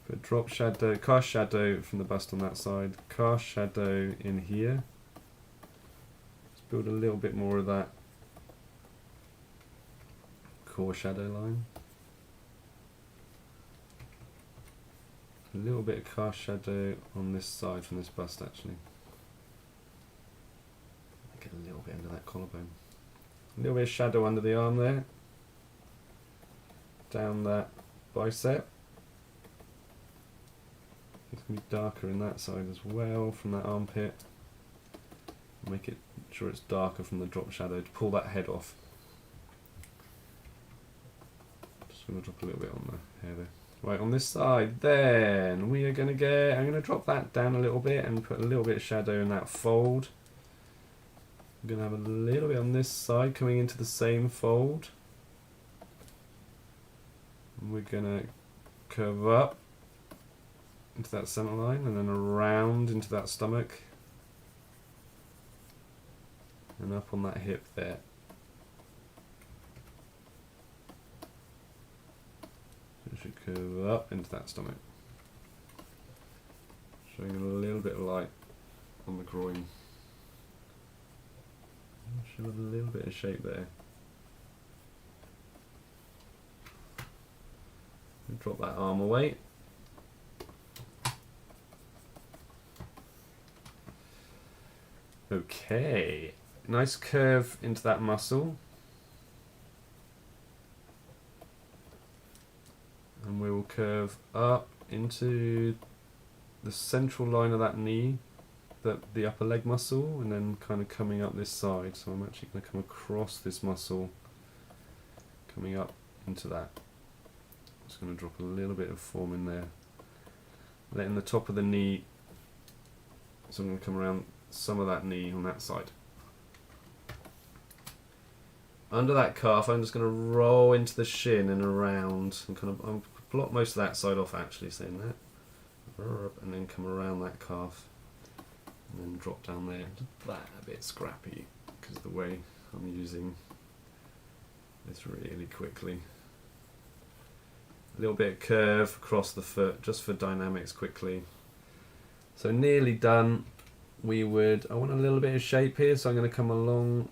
Put drop shadow, cast shadow from the bust on that side, cast shadow in here. Let's build a little bit more of that core shadow line. A little bit of cast shadow on this side from this bust actually. Get a little bit under that collarbone. A little bit of shadow under the arm there. Down that bicep. It's going to be darker in that side as well from that armpit. Make it sure it's darker from the drop shadow to pull that head off. Just going to drop a little bit on the hair there. Right, on this side, then we are going to I'm going to drop that down a little bit and put a little bit of shadow in that fold. I'm going to have a little bit on this side coming into the same fold. And we're going to curve up into that center line and then around into that stomach. And up on that hip there. Should curve up into that stomach, showing a little bit of light on the groin. Show a little bit of shape there. And drop that arm away. Okay, nice curve into that muscle. And we will curve up into the central line of that knee, the upper leg muscle, and then kind of coming up this side. So I'm actually going to come across this muscle, coming up into that. Just going to drop a little bit of form in there. Letting the top of the knee, so I'm going to come around some of that knee on that side. Under that calf, I'm just going to roll into the shin and around, and kind of block most of that side off actually, saying that, and then come around that calf, and then drop down there. That a bit scrappy because of the way I'm using this really quickly. A little bit of curve across the foot, just for dynamics quickly. So nearly done. I want a little bit of shape here, so I'm going to come along.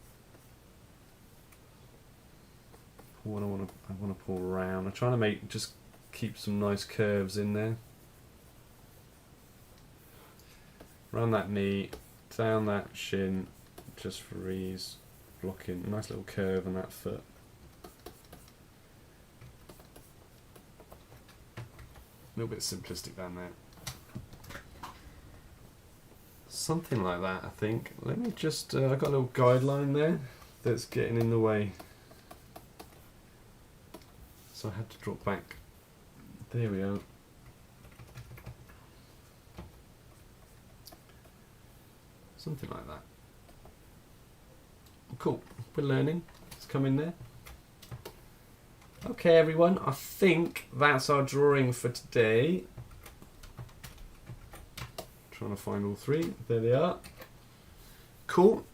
I want to pull around. I'm trying to just keep some nice curves in there. Around that knee, down that shin, just for ease, blocking a nice little curve on that foot. A little bit simplistic down there. Something like that, I think. Let me just, I've got a little guideline there that's getting in the way. So I had to drop back. There we are. Something like that. Cool. We're learning. It's coming there. Okay, everyone. I think that's our drawing for today. Trying to find all three. There they are. Cool.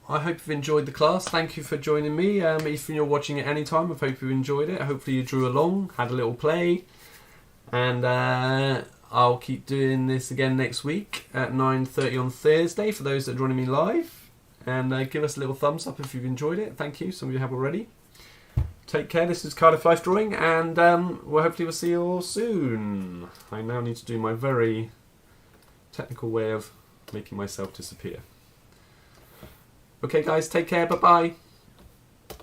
I hope you've enjoyed the class. Thank you for joining me. If you're watching at any time, I hope you enjoyed it. Hopefully you drew along, had a little play. And I'll keep doing this again next week at 9:30 on Thursday for those that are joining me live. And give us a little thumbs up if you've enjoyed it. Thank you. Some of you have already. Take care. This is Cardiff Life Drawing. And hopefully we'll see you all soon. I now need to do my very technical way of making myself disappear. Okay guys, take care, bye bye.